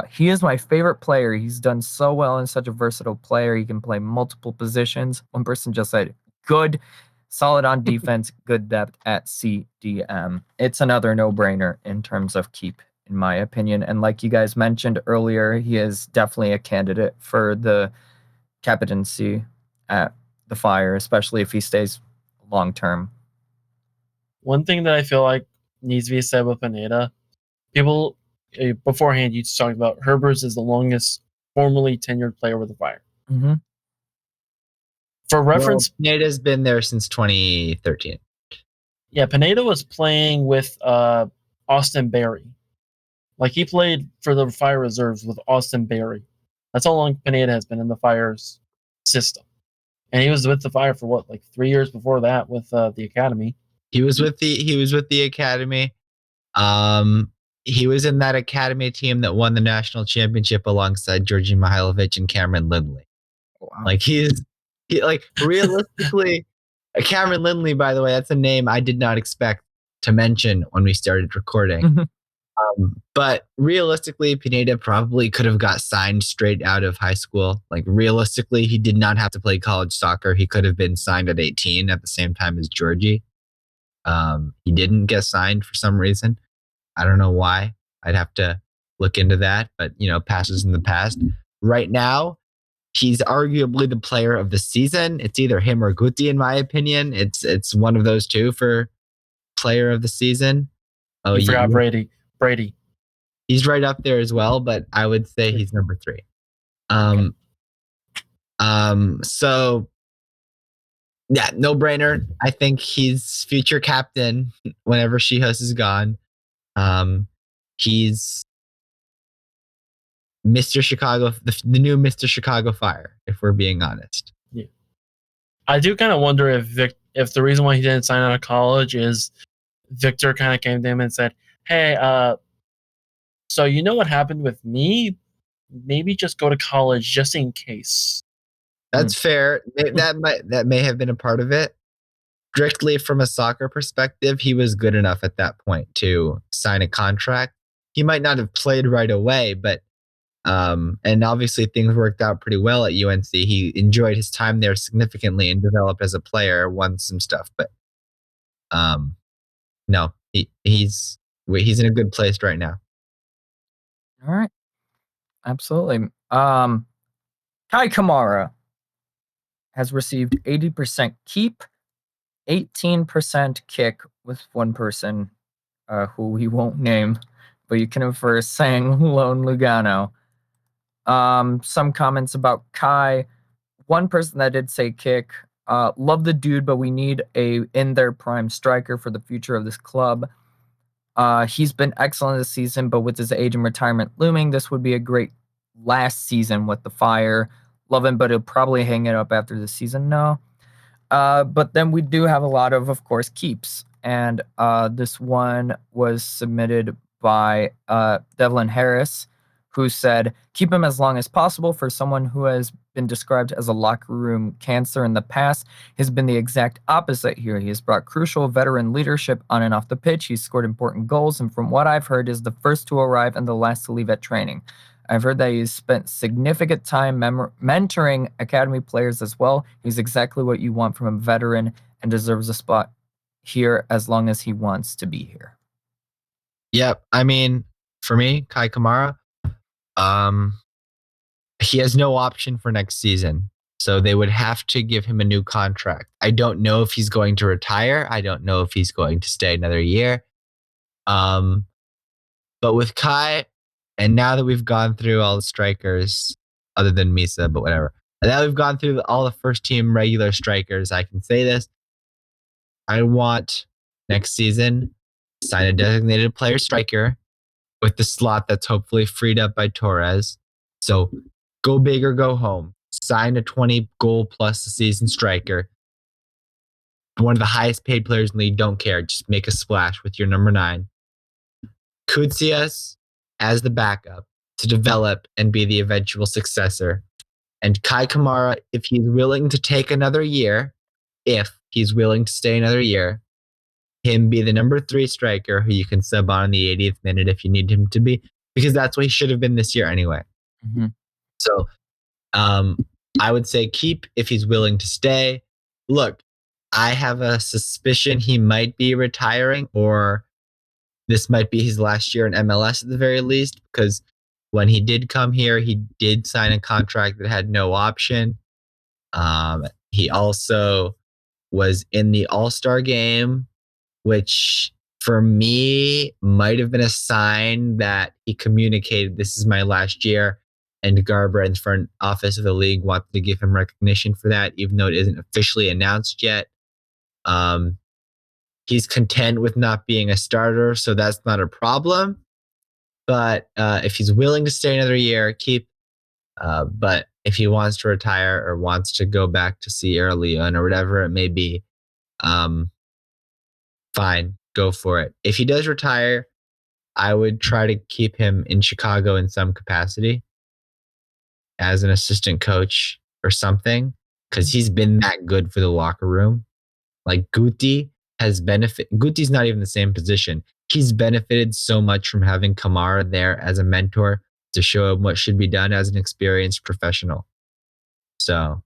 He is my favorite player. He's done so well and such a versatile player. He can play multiple positions. 1 person just said, good, solid on defense, good depth at CDM. It's another no-brainer in terms of keep, in my opinion. And like you guys mentioned earlier, he is definitely a candidate for the captaincy at the Fire, especially if he stays long-term. one thing that I feel like needs to be said with Pineda, people beforehand you talked about Herbers is the longest formerly tenured player with the Fire. Mm-hmm. For reference, Pineda's been there since 2013. yeah, Pineda was playing with Austin Berry. Like he played for the Fire Reserves with Austin Berry. That's how long Pineda has been in the Fire's system. And he was with the Fire for what, like 3 years before that with the Academy. He was with the Academy. He was in that Academy team that won the national championship alongside Georgi Mihailovic and Cameron Lindley. Wow. Like realistically, Cameron Lindley, by the way, that's a name I did not expect to mention when we started recording. But realistically, Pineda probably could have got signed straight out of high school. Like realistically, he did not have to play college soccer. He could have been signed at 18 at the same time as Georgie. He didn't get signed for some reason. I don't know why. I'd have to look into that, but passes in the past. Right now, he's arguably the player of the season. It's either him or Guti, in my opinion. It's one of those two for player of the season. Oh, you forgot Brady. He's right up there as well, but I would say he's number 3. So yeah, no brainer. I think he's future captain whenever Shihos is gone. He's Mr. Chicago, the new Mr. Chicago Fire, if we're being honest. Yeah. I do kind of wonder if the reason why he didn't sign out of college is Victor kind of came to him and said, "Hey, so you know what happened with me? Maybe just go to college just in case." That's fair. That may have been a part of it. Strictly from a soccer perspective, he was good enough at that point to sign a contract. He might not have played right away, but and obviously things worked out pretty well at UNC. He enjoyed his time there significantly and developed as a player, won some stuff. But no, he's in a good place right now. All right. Absolutely. Kai Kamara has received 80% keep, 18% kick with one person who we won't name, but you can infer saying Lone Lugano. Some comments about Kai. One person that did say kick, love the dude, but we need a in their prime striker for the future of this club. He's been excellent this season, but with his age and retirement looming, this would be a great last season with the Fire. Love him, but he'll probably hang it up after the season. No. But then we do have a lot of course, keeps. And this one was submitted by Devlin Harris, who said, keep him as long as possible. For someone who has been described as a locker room cancer in the past, has been the exact opposite here. He has brought crucial veteran leadership on and off the pitch. He's scored important goals, and from what I've heard, is the first to arrive and the last to leave at training. I've heard that he's spent significant time mentoring academy players as well. He's exactly what you want from a veteran and deserves a spot here as long as he wants to be here. Yep. I mean, for me, Kai Kamara, he has no option for next season. So they would have to give him a new contract. I don't know if he's going to retire. I don't know if he's going to stay another year. But with Kai, and now that we've gone through all the strikers, other than Misa, but whatever. And now we've gone through all the first team regular strikers. I can say this. I want next season sign a designated player striker with the slot that's hopefully freed up by Torres. So go big or go home. Sign a 20 goal plus a season striker. One of the highest paid players in the league. Don't care. Just make a splash with your number 9. Kutsias as the backup to develop and be the eventual successor. And Kai Kamara, if he's willing to take another year, if he's willing to stay another year, him be the number 3 striker who you can sub on in the 80th minute if you need him to be, because that's what he should have been this year anyway. Mm-hmm. So I would say keep if he's willing to stay. Look, I have a suspicion he might be retiring, or this might be his last year in MLS at the very least, because when he did come here, he did sign a contract that had no option. He also was in the All-Star game, which for me might have been a sign that he communicated, this is my last year, and Garber and the front office of the league wanted to give him recognition for that, even though it isn't officially announced yet. He's content with not being a starter, so that's not a problem. But if he's willing to stay another year, keep. But if he wants to retire or wants to go back to Sierra Leone or whatever it may be, fine, go for it. If he does retire, I would try to keep him in Chicago in some capacity as an assistant coach or something, because he's been that good for the locker room. Like Guti has Guti's not even the same position. He's benefited so much from having Kamara there as a mentor to show him what should be done as an experienced professional. So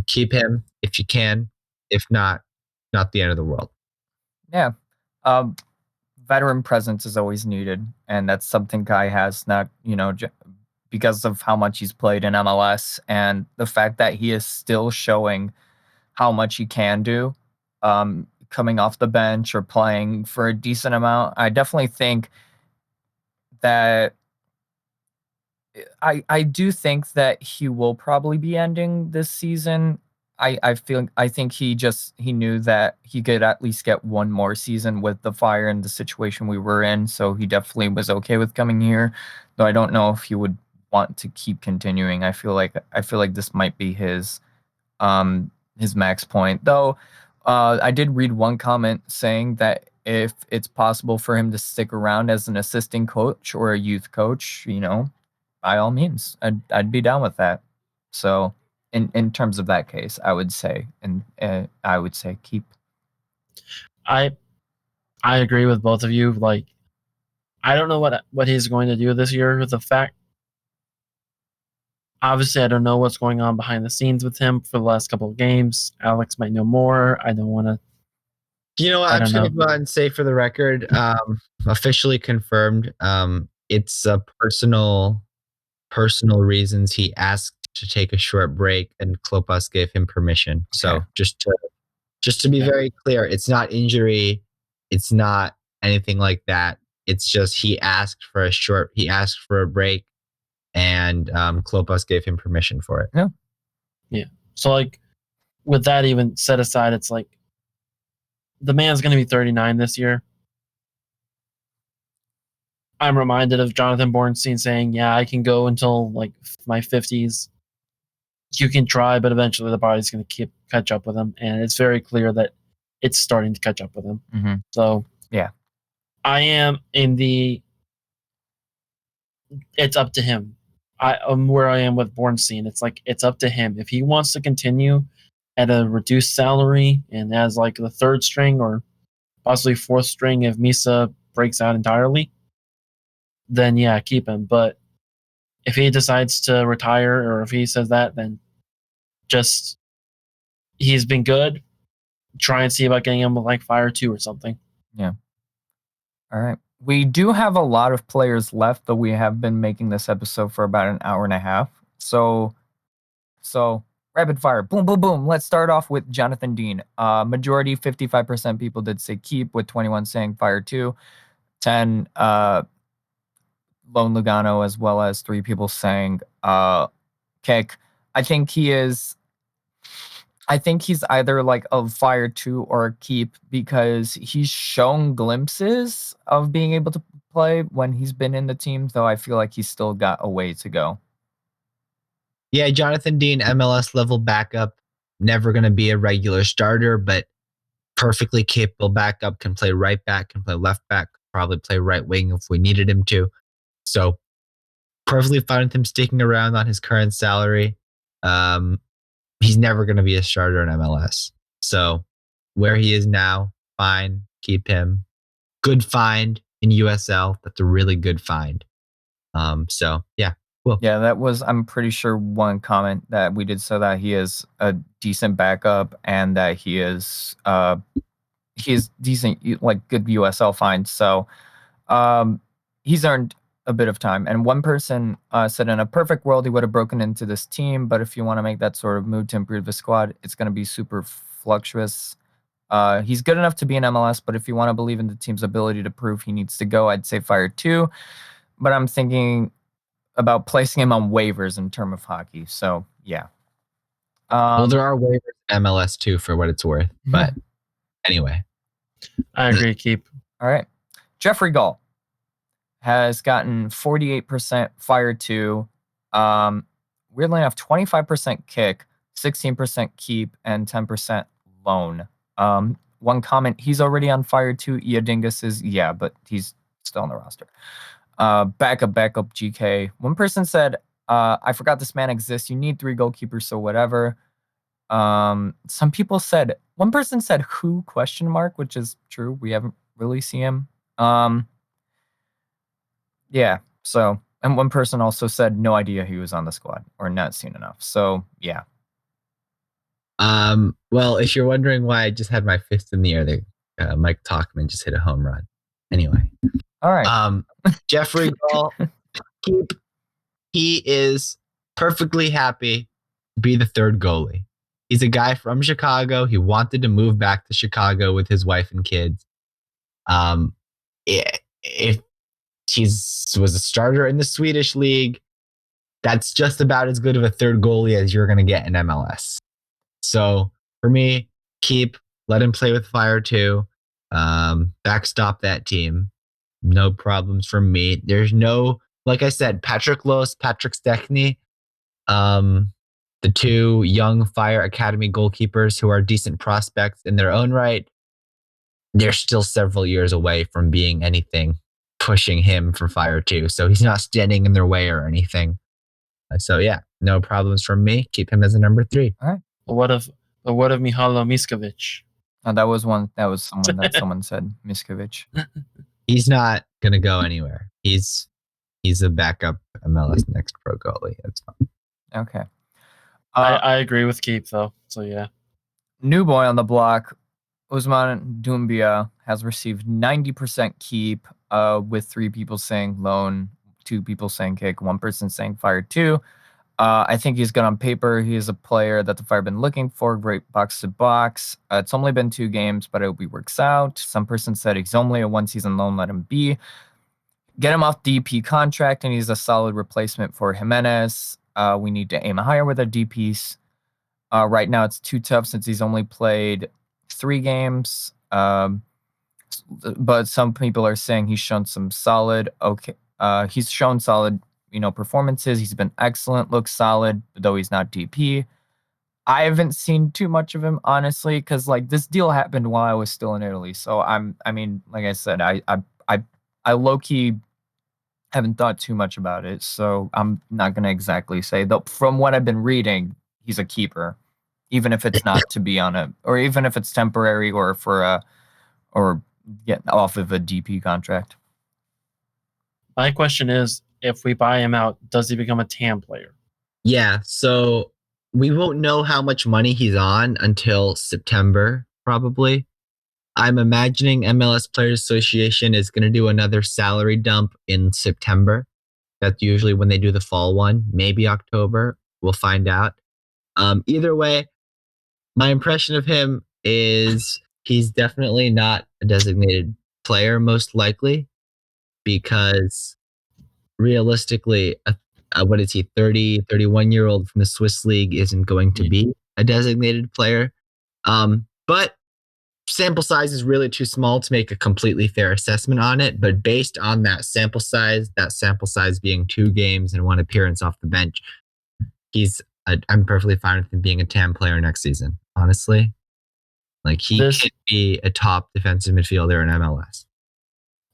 keep him if you can. If not, not the end of the world. Yeah. Veteran presence is always needed, and that's something Kai has, not, because of how much he's played in MLS and the fact that he is still showing how much he can do, coming off the bench or playing for a decent amount. I definitely think that I do think that he will probably be ending this season. I think he knew that he could at least get one more season with the Fire and the situation we were in, so he definitely was okay with coming here. Though I don't know if he would want to keep continuing. I feel like this might be his max point. Though I did read one comment saying that if it's possible for him to stick around as an assistant coach or a youth coach, by all means, I'd be down with that. So in terms of that case, I would say keep. I agree with both of you. Like, I don't know what he's going to do this year with the fact. Obviously, I don't know what's going on behind the scenes with him for the last couple of games. Alex might know more. I don't want to. You know what? I'm just going to go out and say for the record, officially confirmed. It's personal reasons. He asked to take a short break, and Klopas gave him permission. So just to be very clear, it's not injury, it's not anything like that. It's just he asked for a break, and Klopas gave him permission for it. Yeah. So like, with that even set aside, it's like the man's going to be 39 this year. I'm reminded of Jonathan Bornstein saying, "Yeah, I can go until like my 50s. You can try, but eventually the body's going to catch up with him." And it's very clear that it's starting to catch up with him. Mm-hmm. So yeah, I am in the. It's up to him. I'm where I am with Bornstein. It's like it's up to him if he wants to continue at a reduced salary and as like the third string or possibly fourth string if Misa breaks out entirely. Then yeah, keep him. But if he decides to retire or if he says that, then just he's been good. Try and see about getting him with like Fire 2 or something. Yeah. All right. We do have a lot of players left, though we have been making this episode for about an hour and a half. So rapid fire. Boom, boom, boom. Let's start off with Jonathan Dean. Majority, 55% people did say keep, with 21 saying Fire 2, 10 Lone Lugano, as well as 3 people saying kick. I think he's either like a Fire 2 or a keep, because he's shown glimpses of being able to play when he's been in the team, though I feel like he's still got a way to go. Yeah, Jonathan Dean, MLS level backup, never going to be a regular starter, but perfectly capable backup, can play right back, can play left back, probably play right wing if we needed him to. So perfectly fine with him sticking around on his current salary. He's never going to be a starter in MLS. So where he is now, fine, keep him. Good find in USL. That's a really good find. So yeah, cool. Yeah, that was, I'm pretty sure, one comment that we did, so that he is a decent backup and that he is decent, like good USL find. So he's earned a bit of time. And one person said, in a perfect world, he would have broken into this team. But if you want to make that sort of move to improve the squad, it's going to be super fluctuous. He's good enough to be in MLS, but if you want to believe in the team's ability to prove he needs to go, I'd say Fire 2. But I'm thinking about placing him on waivers in terms of hockey. So yeah. Well, there are waivers in MLS too, for what it's worth. But anyway, I agree. Keep. all right. Jeffrey Gall has gotten 48% fire to, weirdly enough, 25% kick, 16% keep, and 10% loan. One comment, he's already on fire too. Iadingus is, yeah, but he's still on the roster. Backup GK. One person said, I forgot this man exists. You need 3 goalkeepers, so whatever. Some people said, one person said who ? Which is true. We haven't really seen him. Yeah. So, and one person also said no idea he was on the squad or not seen enough. So yeah. Well, if you're wondering why I just had my fist in the air, Mike Talkman just hit a home run. Anyway. All right. Jeffrey Gall, he is perfectly happy to be the 3rd goalie. He's a guy from Chicago. He wanted to move back to Chicago with his wife and kids. If he was a starter in the Swedish league, that's just about as good of a 3rd goalie as you're going to get in MLS. So for me, let him play with fire too. Backstop that team. No problems from me. There's no, like I said, Patrick Loos, Patrick Stechny, the 2 young Fire Academy goalkeepers who are decent prospects in their own right. They're still several years away from being anything pushing him for Fire 2. So he's not standing in their way or anything. So yeah, no problems from me. Keep him as a number 3. All right. What of Mihajlo Miskovic? Oh, that was someone that someone said, Miskovic. He's not going to go anywhere. He's a backup MLS Next Pro goalie. That's fine. Okay. I agree with Keep though. So yeah. New boy on the block, Usman Doumbia, has received 90% keep, with 3 people saying loan, 2 people saying kick, 1 person saying fire 2. I think he's good on paper. He is a player that the Fire have been looking for. Great box to box. It's only been 2 games, but I hope he works out. Some person said he's only a 1-season loan. Let him be. Get him off DP contract, and he's a solid replacement for Jimenez. We need to aim higher with our DPs. Right now, it's too tough since he's only played 3 games. But some people are saying he's shown some solid. He's shown solid, performances. He's been excellent, looks solid, though he's not DP. I haven't seen too much of him, honestly, because this deal happened while I was still in Italy. So like I said, I low key haven't thought too much about it. So I'm not gonna exactly say, though. From what I've been reading, he's a keeper, even if it's not to be on or even if it's temporary or or get off of a DP contract. My question is, if we buy him out, does he become a TAM player? Yeah, so we won't know how much money he's on until September, probably. I'm imagining MLS Players Association is going to do another salary dump in September. That's usually when they do the fall one, maybe October. We'll find out. Either way, my impression of him is he's definitely not a designated player, most likely, because realistically, what is he, 30, 31-year-old from the Swiss League isn't going to be a designated player. But sample size is really too small to make a completely fair assessment on it. But based on that sample size being 2 games and 1 appearance off the bench, I'm perfectly fine with him being a TAM player next season, honestly. He could be a top defensive midfielder in MLS.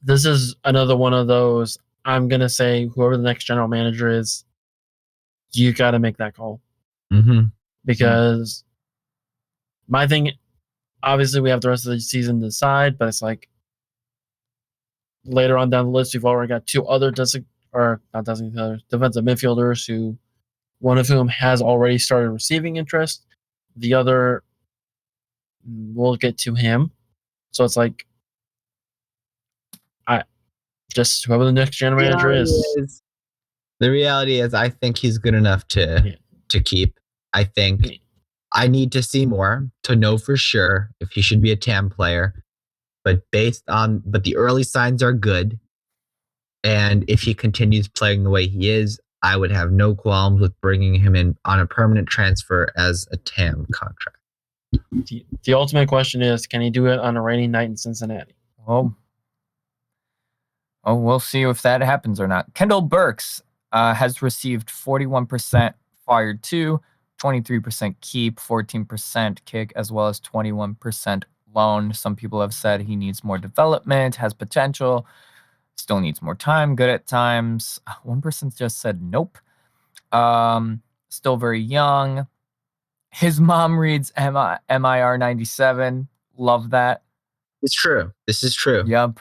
This is another one of those, I'm going to say, whoever the next general manager is, you got to make that call. Mm-hmm. Because my thing, obviously we have the rest of the season to decide, but it's later on down the list, we've already got 2 other defensive midfielders who, one of whom has already started receiving interest. The other, we'll get to him. So it's just whoever the next general manager is. The reality is, I think he's good enough to keep. I think I need to see more to know for sure if he should be a TAM player. But the early signs are good. And if he continues playing the way he is, I would have no qualms with bringing him in on a permanent transfer as a TAM contract. The ultimate question is, can he do it on a rainy night in Cincinnati? Well, we'll see if that happens or not. Kendall Burks has received 41% fire 2, 23% keep, 14% kick, as well as 21% loan. Some people have said he needs more development, has potential, still needs more time, good at times. One person just said nope. Still very young. His mom reads MIR 97. Love that. It's true. This is true. Yep.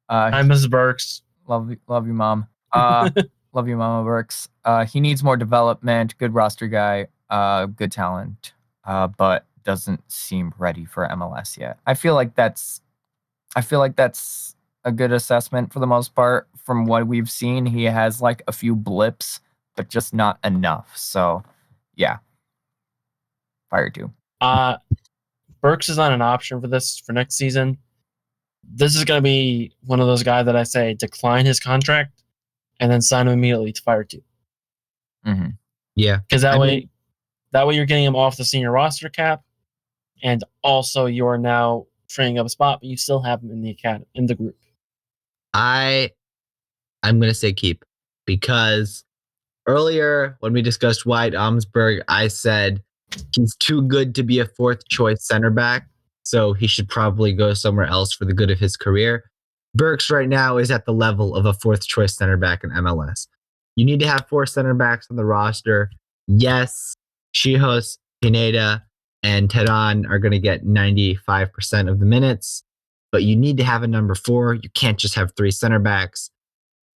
Hi, Mrs. Burks. Love you, Mom. Love you, Mama Burks. He needs more development. Good roster guy. Good talent. But doesn't seem ready for MLS yet. I feel like that's a good assessment for the most part. From what we've seen, he has like a few blips, but just not enough. So, yeah. Fire 2. Burks is not an option for next season. This is going to be one of those guys that I say decline his contract and then sign him immediately to Fire 2. Mm-hmm. Yeah. Because that way you're getting him off the senior roster cap, and also you're now freeing up a spot, but you still have him in the academy, in the group. I'm going to say keep, because earlier when we discussed Wyatt Omsberg, I said he's too good to be a fourth choice center back, so he should probably go somewhere else for the good of his career. Burks right now is at the level of a fourth choice center back in MLS. You need to have 4 center backs on the roster. Yes, Chihos, Pineda, and Teran are going to get 95% of the minutes, but you need to have a number 4. You can't just have 3 center backs.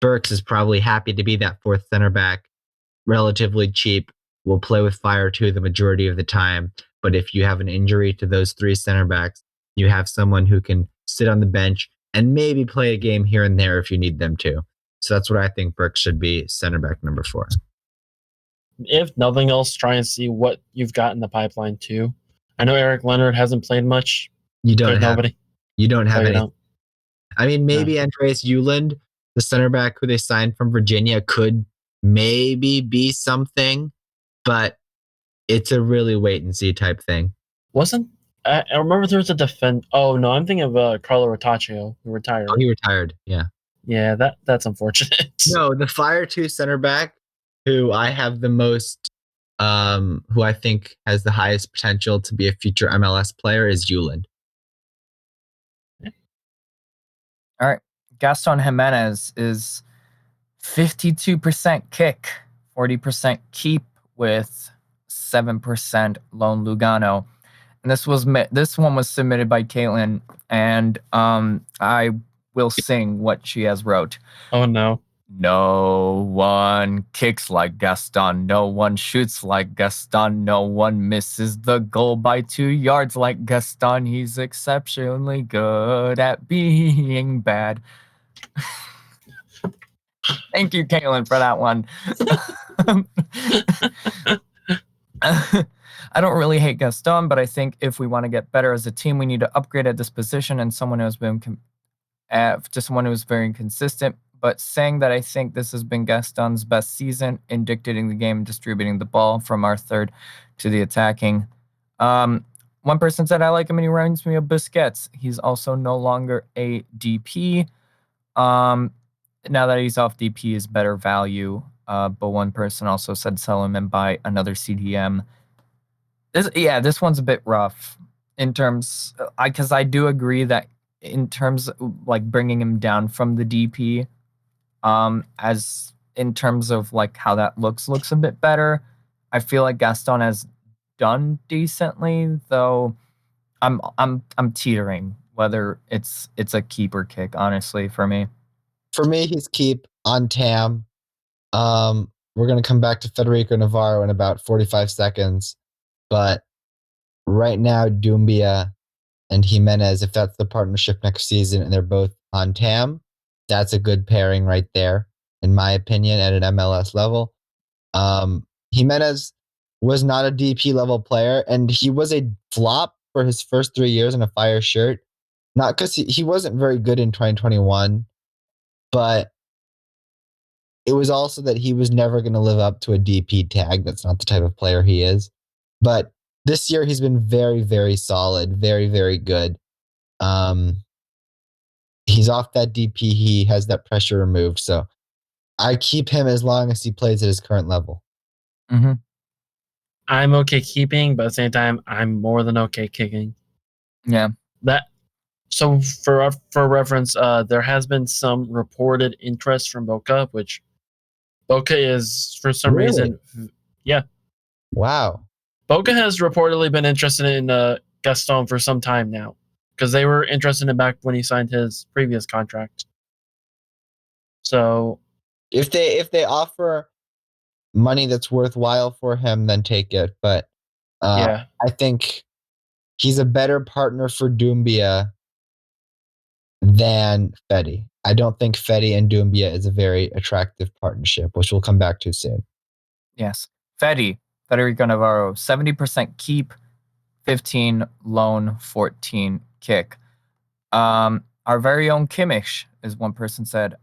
Burks is probably happy to be that 4th center back, relatively cheap, will play with Fire 2 the majority of the time. But if you have an injury to those 3 center backs, you have someone who can sit on the bench and maybe play a game here and there if you need them to. So that's what I think Burks should be, center back number 4. If nothing else, try and see what you've got in the pipeline too. I know Eric Leonard hasn't played much. You don't have nobody. You don't have No, you any. don't. I mean, maybe Andreas Uland, the center back who they signed from Virginia, could maybe be something, but it's a really wait and see type thing. I remember there was a defense. Oh no, I'm thinking of Carlo Rotaccio, who retired. Oh, he retired. Yeah. Yeah, that's unfortunate. No, the Fire 2 center back who I have the most, who I think has the highest potential to be a future MLS player is Uland. All right. Gaston Jimenez is 52% kick, 40% keep with 7% loan Lugano. And this one was submitted by Caitlin, and I will sing what she has wrote. Oh no. No one kicks like Gaston. No one shoots like Gaston. No one misses the goal by 2 yards like Gaston. He's exceptionally good at being bad. Thank you, Caitlin, for that one. I don't really hate Gaston, but I think if we want to get better as a team, we need to upgrade at this position and someone who has been to someone who is very consistent. But saying that I think this has been Gaston's best season in dictating the game and distributing the ball from our third to the attacking. One person said I like him and he reminds me of Busquets. He's also no longer a DP. Now that he's off DP is better value. But one person also said sell him and buy another CDM. This one's a bit rough in terms, because I do agree that in terms of like bringing him down from the DP, as in terms of like how that looks a bit better. I feel like Gaston has done decently, though. I'm teetering whether it's a keep or kick, honestly, for me. For me, he's keep on TAM. We're going to come back to Federico Navarro in about 45 seconds. But right now, Doumbia and Jimenez, if that's the partnership next season and they're both on TAM, that's a good pairing right there, in my opinion, at an MLS level. Jimenez was not a DP level player, and he was a flop for his first 3 years in a Fire shirt. Not because he wasn't very good in 2021, but it was also that he was never going to live up to a DP tag. That's not the type of player he is. But this year he's been very, very solid, very, very good. He's off that DP. He has that pressure removed. So I keep him as long as he plays at his current level. Mm-hmm. I'm okay keeping, but at the same time, I'm more than okay kicking. Yeah. So for reference, there has been some reported interest from Boca, which Boca is for some reason, yeah. Wow. Boca has reportedly been interested in Gaston for some time now, because they were interested in him back when he signed his previous contract. So if they offer money that's worthwhile for him, then take it. But yeah, I think he's a better partner for Doumbia than Fetty. I don't think Fetty and Doumbia is a very attractive partnership, which we'll come back to soon. Yes. Federico Navarro, 70% keep, 15 loan, 14 kick. Our very own Kimmich, as one person said.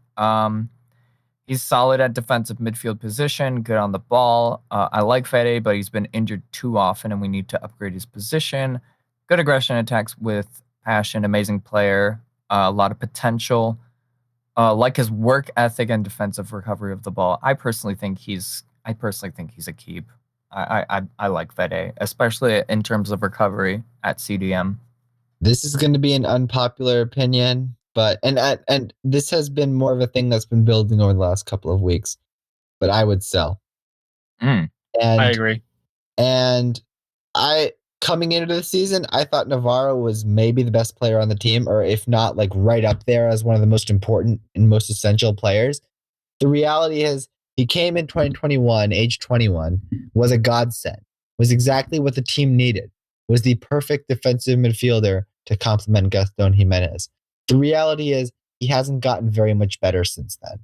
He's solid at defensive midfield position, good on the ball. I like Fede, but he's been injured too often, and we need to upgrade his position. Good aggression attacks with passion, amazing player, a lot of potential. Like his work ethic and defensive recovery of the ball. I personally think he's a keep. I like Fede, especially in terms of recovery at CDM. This is going to be an unpopular opinion, but and this has been more of a thing that's been building over the last couple of weeks. But I would sell. And I agree. And coming into the season, I thought Navarro was maybe the best player on the team, or if not, like right up there as one of the most important and most essential players. The reality is he came in 2021, age 21, was a godsend, was exactly what the team needed, was the perfect defensive midfielder to complement Gaston Jimenez. The reality is he hasn't gotten very much better since then.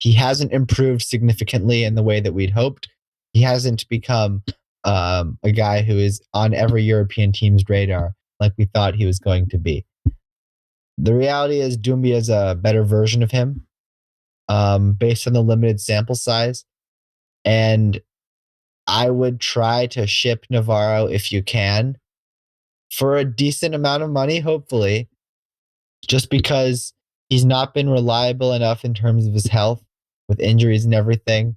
He hasn't improved significantly in the way that we'd hoped. He hasn't become a guy who is on every European team's radar like we thought he was going to be. The reality is Doumbia is a better version of him based on the limited sample size. And I would try to ship Navarro if you can for a decent amount of money, hopefully, just because he's not been reliable enough in terms of his health with injuries and everything.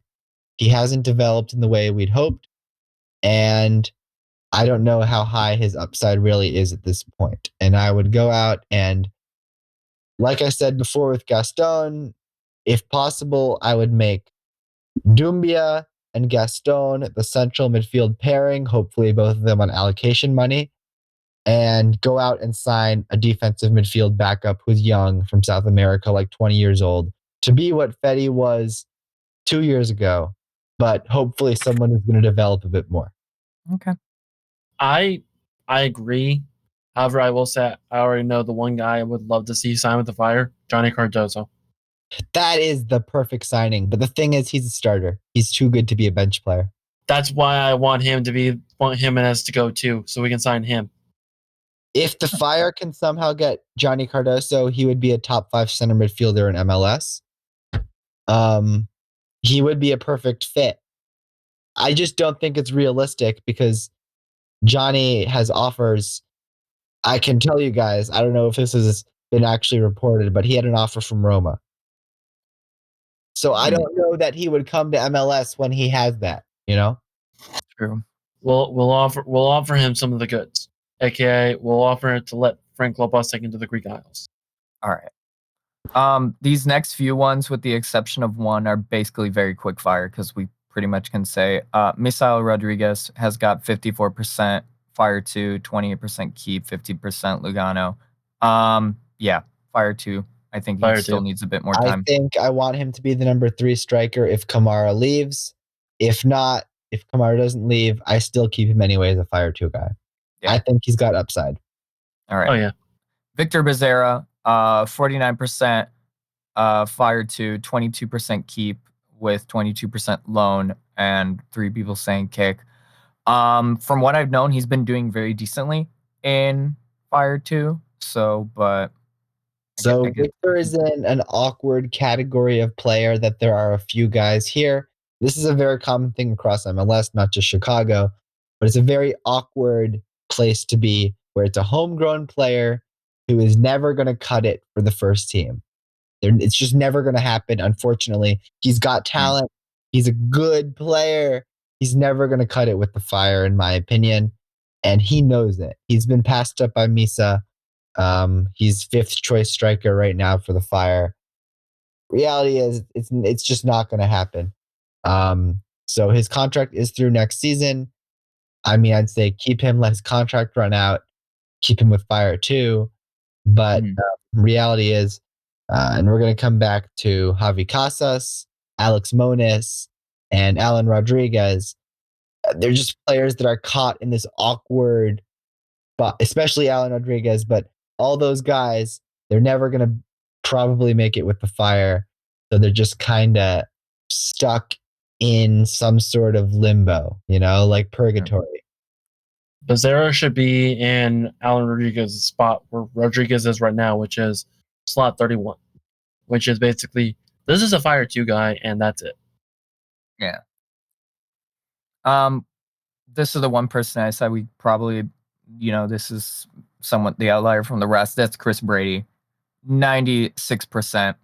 He hasn't developed in the way we'd hoped. And I don't know how high his upside really is at this point. And I would go out and, like I said before with Gaston, if possible, I would make Doumbia and Gaston the central midfield pairing, hopefully both of them on allocation money, and go out and sign a defensive midfield backup who's young from South America, like 20 years old, to be what Fetty was 2 years ago, but hopefully someone is going to develop a bit more. Okay. I agree. However, I will say I already know the one guy I would love to see sign with the Fire, Johnny Cardozo. That is the perfect signing. But the thing is, he's a starter. He's too good to be a bench player. That's why I want Jimenez to go too, so we can sign him. If the Fire can somehow get Johnny Cardoso, he would be a top 5 center midfielder in MLS. He would be a perfect fit. I just don't think it's realistic because Johnny has offers. I can tell you guys, I don't know if this has been actually reported, but he had an offer from Roma. So I don't know that he would come to MLS when he has that, you know? True. We'll offer him some of the goods. AKA we'll offer it to let Frank Lopez take into the Greek Isles. All right. These next few ones, with the exception of one, are basically very quick fire because we pretty much can say Misael Rodriguez has got 54% fire 2, 28% keep, 50% Lugano. Yeah, fire 2. I think he still needs a bit more time. I think I want him to be the number 3 striker if Kamara leaves. If not, if Kamara doesn't leave, I still keep him anyway as a fire 2 guy. Yeah. I think he's got upside. All right. Oh, yeah. Victor Becerra, 49% fire 2, 22% keep with 22% loan, and 3 people saying kick. From what I've known, he's been doing very decently in fire 2. So, but So I get- Victor is in an awkward category of player that there are a few guys here. This is a very common thing across MLS, not just Chicago, but it's a very awkward place to be where it's a homegrown player who is never going to cut it for the first team. It's just never going to happen, unfortunately. He's got talent. He's a good player. He's never going to cut it with the Fire, in my opinion. And he knows it. He's been passed up by Misa. He's fifth choice striker right now for the Fire. Reality is, it's just not going to happen. So his contract is through next season. I mean, I'd say keep him, let his contract run out, keep him with Fire too. But reality is, and we're going to come back to Javi Casas, Alex Moniz, and Alan Rodriguez. They're just players that are caught in this awkward, but especially Alan Rodriguez, but all those guys, they're never going to probably make it with the Fire. So they're just kind of stuck in some sort of limbo, like purgatory. Bizarro should be in Alan Rodriguez's spot where Rodriguez is right now, which is slot 31, which is basically, this is a Fire 2 guy, and that's it. Yeah. This is the one person I said we probably, this is somewhat the outlier from the rest. That's Chris Brady. 96%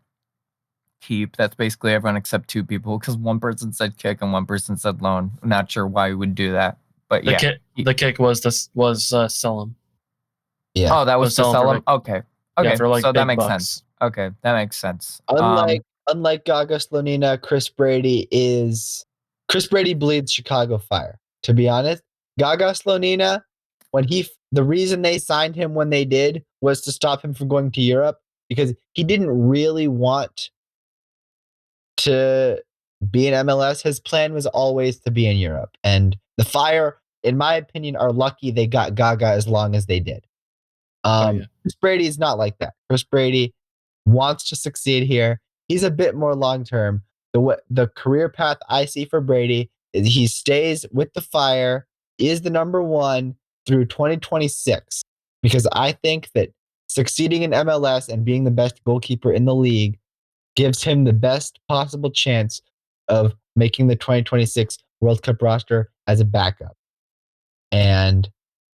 keep. That's basically everyone except two people, because one person said kick and one person said loan. I'm not sure why we would do that, but The kick was sell him. Yeah. Oh, that was to sell him? Okay. Yeah, for so that makes bucks. sense. Okay, that makes sense. Unlike Gaga Slonina, Chris Brady bleeds Chicago Fire. To be honest, Gaga Slonina, the reason they signed him when they did was to stop him from going to Europe, because he didn't really want to be in MLS. His plan was always to be in Europe. And the Fire, in my opinion, are lucky they got Gaga as long as they did. Chris Brady is not like that. Chris Brady wants to succeed here. He's a bit more long-term. The career path I see for Brady is he stays with the Fire, is the number one through 2026, because I think that succeeding in MLS and being the best goalkeeper in the league gives him the best possible chance of making the 2026 World Cup roster as a backup. And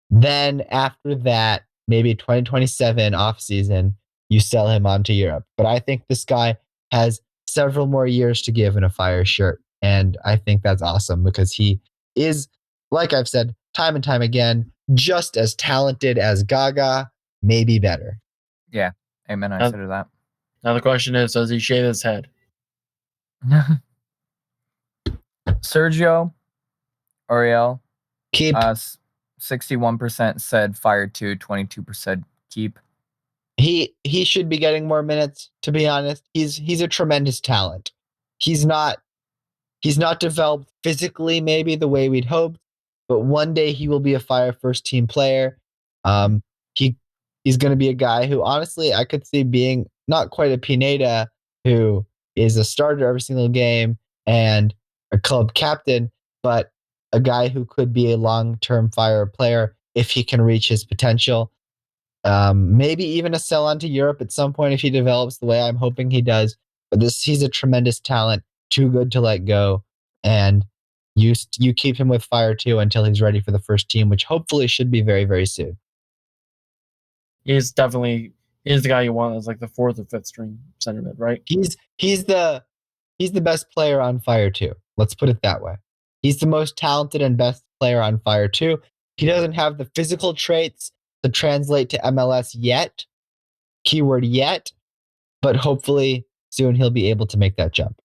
then after that, maybe 2027 offseason, you sell him on to Europe. But I think this guy has several more years to give in a Fire shirt. And I think that's awesome, because he is, like I've said time and time again, just as talented as Gaga, maybe better. Yeah, amen. I said to that. Now the question is, does he shave his head? Sergio Ariel, Keep. 61% said Fire 2, 22% keep. He should be getting more minutes, to be honest. He's a tremendous talent. He's not developed physically maybe the way we'd hoped, but one day he will be a Fire first team player. He's going to be a guy who, honestly, I could see being not quite a Pineda, who is a starter every single game and a club captain, but a guy who could be a long-term Fire player if he can reach his potential. Maybe even a sell on to Europe at some point if he develops the way I'm hoping he does. But he's a tremendous talent, too good to let go. And you keep him with Fire 2 until he's ready for the first team, which hopefully should be very, very soon. He's the guy you want as like the fourth or fifth string center mid, right? He's the best player on Fire 2. Let's put it that way. He's the most talented and best player on Fire 2. He doesn't have the physical traits to translate to MLS yet. Keyword yet. But hopefully soon he'll be able to make that jump.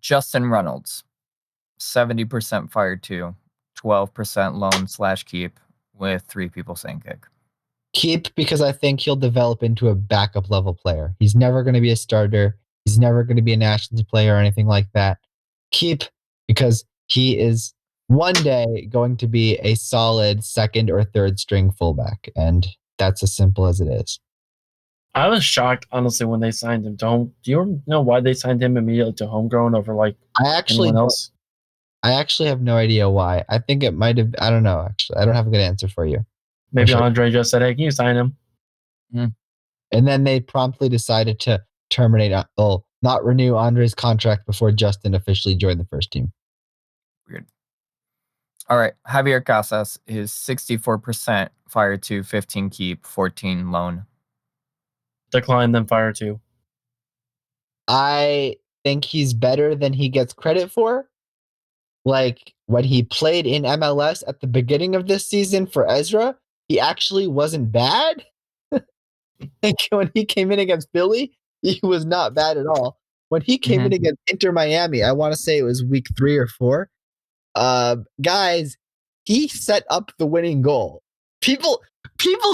Justin Reynolds, 70% Fire 2, 12% loan/keep, with 3 people saying kick. Keep, because I think he'll develop into a backup level player. He's never going to be a starter. He's never going to be a national team player or anything like that. Keep, because he is one day going to be a solid second or third string fullback. And that's as simple as it is. I was shocked, honestly, when they signed him to home. Do you know why they signed him immediately to homegrown over anyone else? I actually have no idea why. I think it might have. I don't know. Actually, I don't have a good answer for you. Maybe Andre just said, "Hey, can you sign him?" And then they promptly decided to not renew Andre's contract before Justin officially joined the first team. Weird. All right. Javier Casas is 64% fire 2, 15 keep, 14 loan. Decline then fire 2. I think he's better than he gets credit for. Like when he played in MLS at the beginning of this season for Ezra, he actually wasn't bad. Like when he came in against Philly, he was not bad at all. When he came in against Inter Miami, I want to say it was week 3 or 4. Guys, he set up the winning goal. People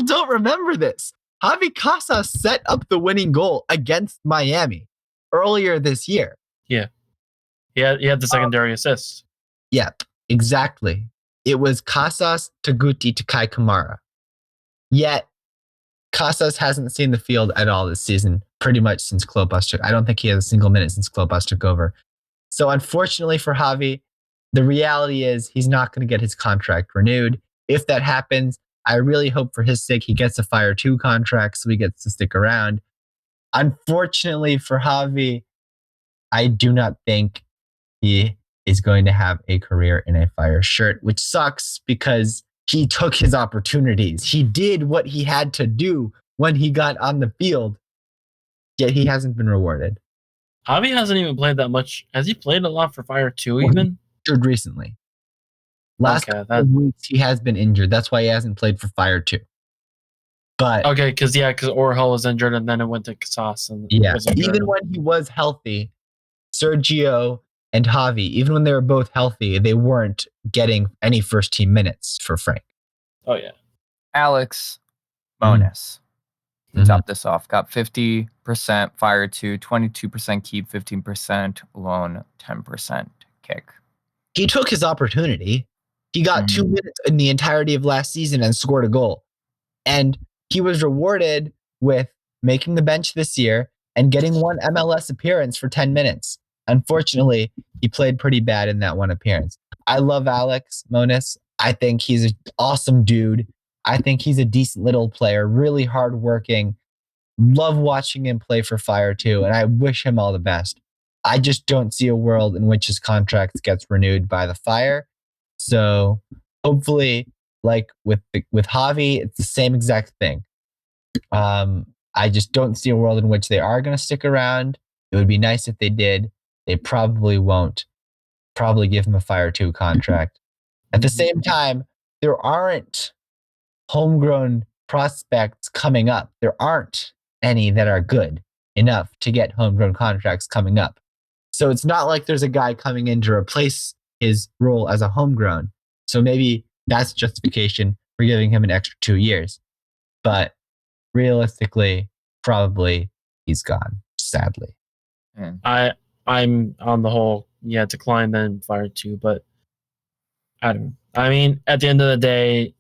don't remember this. Javi Casas set up the winning goal against Miami earlier this year. Yeah. He had the secondary assist. Yep, exactly. It was Casas to Guti to Kai Kamara. Yet, Casas hasn't seen the field at all this season, pretty much since Klopas took. I don't think he has a single minute since Klopas took over. So unfortunately for Javi, the reality is he's not going to get his contract renewed. If that happens, I really hope for his sake he gets a Fire 2 contract so he gets to stick around. Unfortunately for Javi, I do not think he is going to have a career in a Fire shirt, which sucks because he took his opportunities. He did what he had to do when he got on the field, yet he hasn't been rewarded. Javi hasn't even played that much. Has he played a lot for Fire 2 even? Injured recently. Last couple of weeks, he has been injured. That's why he hasn't played for Fire 2. But okay, because Orhel was injured and then it went to Casas. And even when he was healthy, Sergio and Javi, even when they were both healthy, they weren't getting any first team minutes for Frank. Oh, yeah. Alex Monis, to top this off, got 50% Fire 2, 22% keep, 15% loan, 10% kick. He took his opportunity. He got 2 minutes in the entirety of last season and scored a goal. And he was rewarded with making the bench this year and getting one MLS appearance for 10 minutes. Unfortunately, he played pretty bad in that one appearance. I love Alex Monis. I think he's an awesome dude. I think he's a decent little player, really hardworking. Love watching him play for Fire 2, and I wish him all the best. I just don't see a world in which his contract gets renewed by the Fire. So hopefully, like with Javi, it's the same exact thing. I just don't see a world in which they are going to stick around. It would be nice if they did. They probably won't. Probably give him a Fire 2 contract. At the same time, there aren't homegrown prospects coming up. There aren't any that are good enough to get homegrown contracts coming up. So it's not like there's a guy coming in to replace his role as a homegrown. So maybe that's justification for giving him an extra 2 years. But realistically, probably he's gone, sadly. I'm on the whole, decline then Fire 2, but I don't know. I mean, at the end of the day,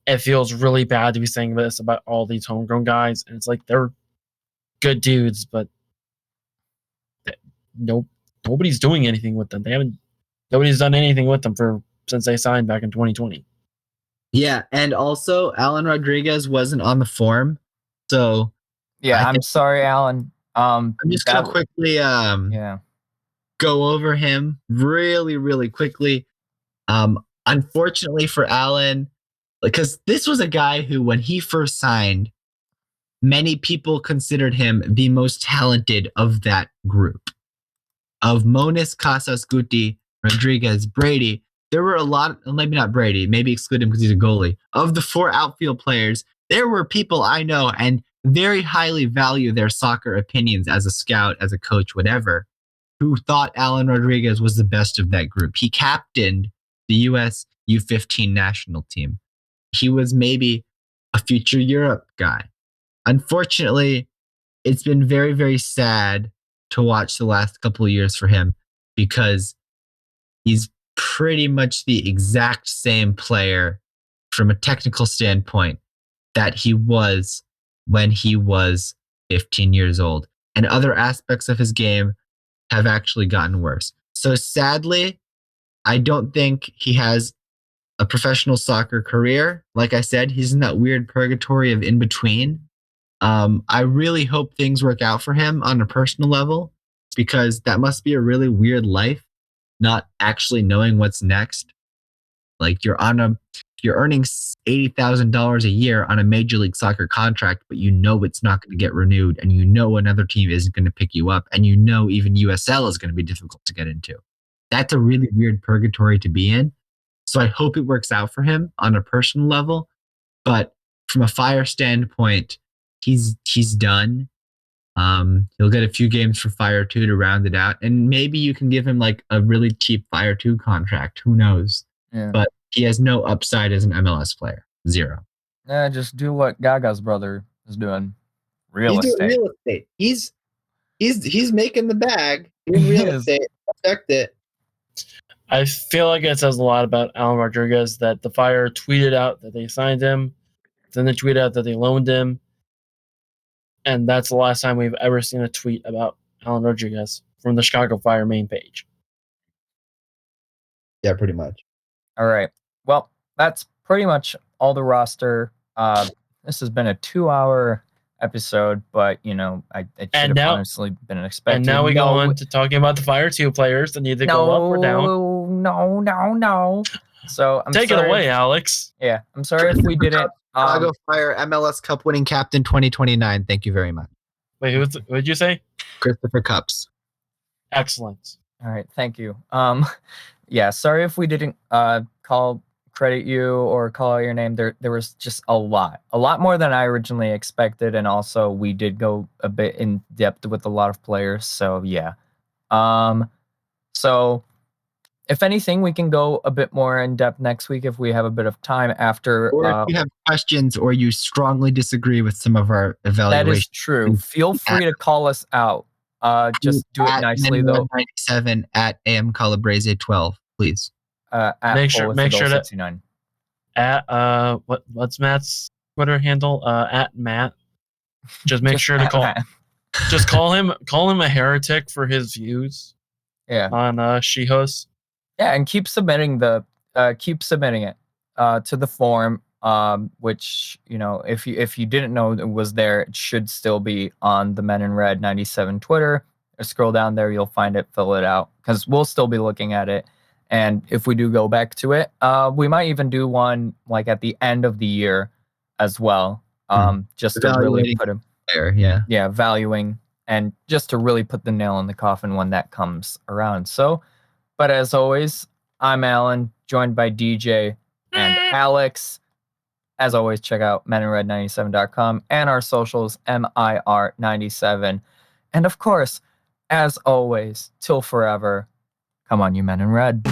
it feels really bad to be saying this about all these homegrown guys, and it's like they're good dudes, but nobody's doing anything with them. Nobody's done anything with them since they signed back in 2020. Yeah, and also Alan Rodriguez wasn't on the form, so yeah, I'm sorry, Alan. I'm just gonna quickly go over him really, really quickly. Unfortunately for Alan, because this was a guy who, when he first signed, many people considered him the most talented of that group. Of Monis, Casas, Guti, Rodriguez, Brady, there were a lot, maybe not Brady, maybe exclude him because he's a goalie. Of the 4 outfield players, there were people I know and very highly value their soccer opinions as a scout, as a coach, whatever, who thought Alan Rodriguez was the best of that group. He captained the U.S. U15 national team. He was maybe a future Europe guy. Unfortunately, it's been very, very sad to watch the last couple of years for him because he's pretty much the exact same player from a technical standpoint that he was when he was 15 years old. And other aspects of his game have actually gotten worse. So sadly, I don't think he has a professional soccer career. Like I said, he's in that weird purgatory of in between. I really hope things work out for him on a personal level, because that must be a really weird life, not actually knowing what's next. Like you're earning $80,000 a year on a Major League Soccer contract, but you know it's not going to get renewed, and you know another team isn't going to pick you up, and you know even USL is going to be difficult to get into. That's a really weird purgatory to be in. So I hope it works out for him on a personal level, but from a Fire standpoint, he's done. He'll get a few games for Fire 2 to round it out, and maybe you can give him like a really cheap Fire 2 contract. Who knows? Yeah. But he has no upside as an MLS player. Zero. Yeah, just do what Gaga's brother is doing. He's doing real estate. He's making the bag in real estate. Respect it. I feel like it says a lot about Alan Rodriguez that the Fire tweeted out that they signed him, then they tweeted out that they loaned him, and that's the last time we've ever seen a tweet about Alan Rodriguez from the Chicago Fire main page. Yeah, pretty much. All right. Well, that's pretty much all the roster. This has been a 2-hour episode, but it should have honestly been expected. And now we go on to talking about the Fire 2 players that need to go up or down. No. So Take it away, Alex. Yeah, I'm sorry if we didn't. Chicago Fire MLS Cup winning captain 2029. Thank you very much. Wait, what did you say? Christopher Cups. Excellent. All right, thank you. Yeah, sorry if we didn't credit you or call out your name. There was just a lot more than I originally expected, and also we did go a bit in depth with a lot of players. So yeah, so if anything, we can go a bit more in depth next week if we have a bit of time after. Or if you have questions or you strongly disagree with some of our evaluations. That is true. Feel free to call us out. Just do it nicely though. 97 at AM Calabrese 12, please. Make sure to at what's Matt's Twitter handle? At Matt. Just make sure to call. Matt. Just call him a heretic for his views. Yeah. On Shihos. Yeah, and keep submitting it to the form. Which if you didn't know it was there, it should still be on the Men in Red 97 Twitter. Or scroll down there, you'll find it. Fill it out because we'll still be looking at it. And if we do go back to it, we might even do one like at the end of the year as well. Just to really put him there, yeah, valuing and just to really put the nail in the coffin when that comes around. So, but as always, I'm Alan, joined by DJ and Alex. As always, check out meninred97.com and our socials, MIR97. And of course, as always, till forever, come on, you men in red.